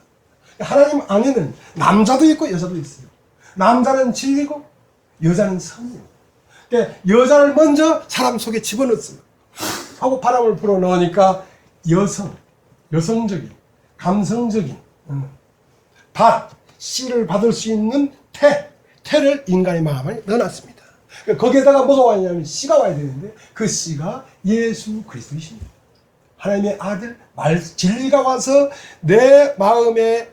하나님 안에는 남자도 있고 여자도 있어요. 남자는 진리고 여자는 선이에요. 그러니까 여자를 먼저 사람 속에 집어넣었어요. 하고 바람을 불어 넣으니까 여성적인, 감성적인 씨를 받을 수 있는 태를 인간의 마음에 넣어놨습니다. 거기에다가 뭐가 와야냐면 씨가 와야 되는데 그 씨가 예수 그리스도이십니다. 하나님의 아들 진리가 와서 내 마음에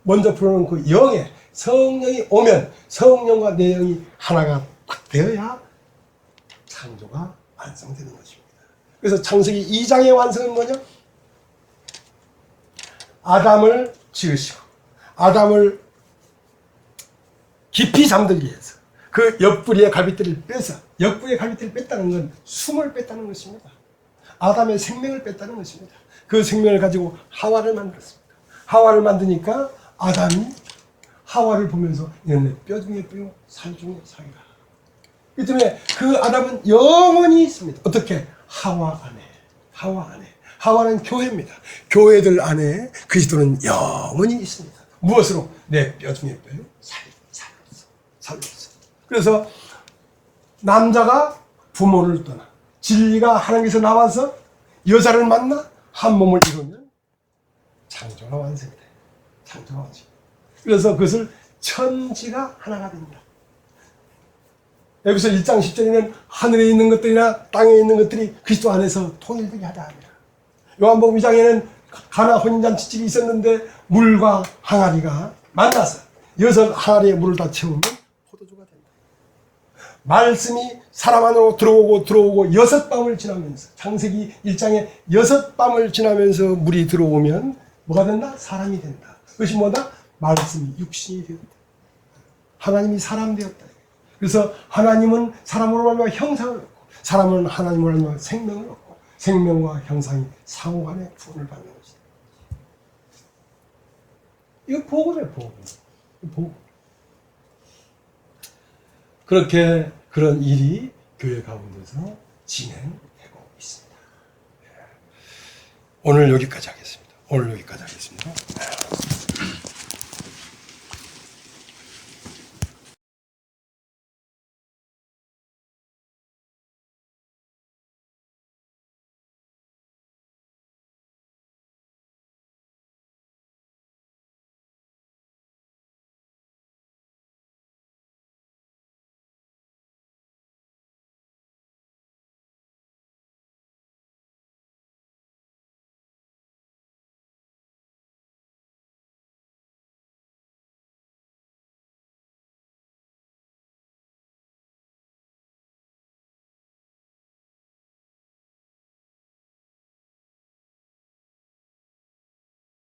먼저 불어넣은 그 영에 성령이 오면 성령과 내 영이 하나가 딱 되어야 창조가 완성되는 것입니다. 그래서 창세기 2장의 완성은 뭐냐? 아담을 지으시고 아담을 깊이 잠들게 해서 그 옆구리의 갈빗대를 빼서 옆구리의 갈빗대를 뺐다는 건 숨을 뺐다는 것입니다. 아담의 생명을 뺐다는 것입니다. 그 생명을 가지고 하와를 만들었습니다. 하와를 만드니까 아담이 하와를 보면서 얘네 뼈 중에 뼈, 살 중에 살이라. 그 때문에 그 아담은 영원히 있습니다. 어떻게? 하와 안에. 하와는 교회입니다. 교회들 안에 그리스도는 영원히 있습니다. 무엇으로? 내 뼈 중에 뼈요? 살로서. 그래서 남자가 부모를 떠나 진리가 하나님께서 나와서 여자를 만나 한 몸을 이루면 창조가 완성이 돼요. 창조가 완성. 그래서 그것을 천지가 하나가 됩니다. 여기서 1장 10절에는 하늘에 있는 것들이나 땅에 있는 것들이 그리스도 안에서 통일되게 하다 합니다. 요한복음 2장에는 가나 혼인잔치집이 있었는데 물과 항아리가 만나서 6 항아리의 물을 다 채우면 포도주가 된다. 말씀이 사람 안으로 들어오고 6밤을 지나면서 창세기 1장에 6밤을 지나면서 물이 들어오면 뭐가 된다? 사람이 된다. 그것이 뭐다? 말씀이 육신이 되었다. 하나님이 사람 되었다. 그래서 하나님은 사람으로 말미암아 형상을 얻고 사람은 하나님으로 말미암아 생명을 얻고 생명과 형상이 상호간에 구원을 받는 것이다. 이거 복음이에요, 복음. 그렇게 그런 일이 교회 가운데서 진행되고 있습니다. 오늘 여기까지 하겠습니다.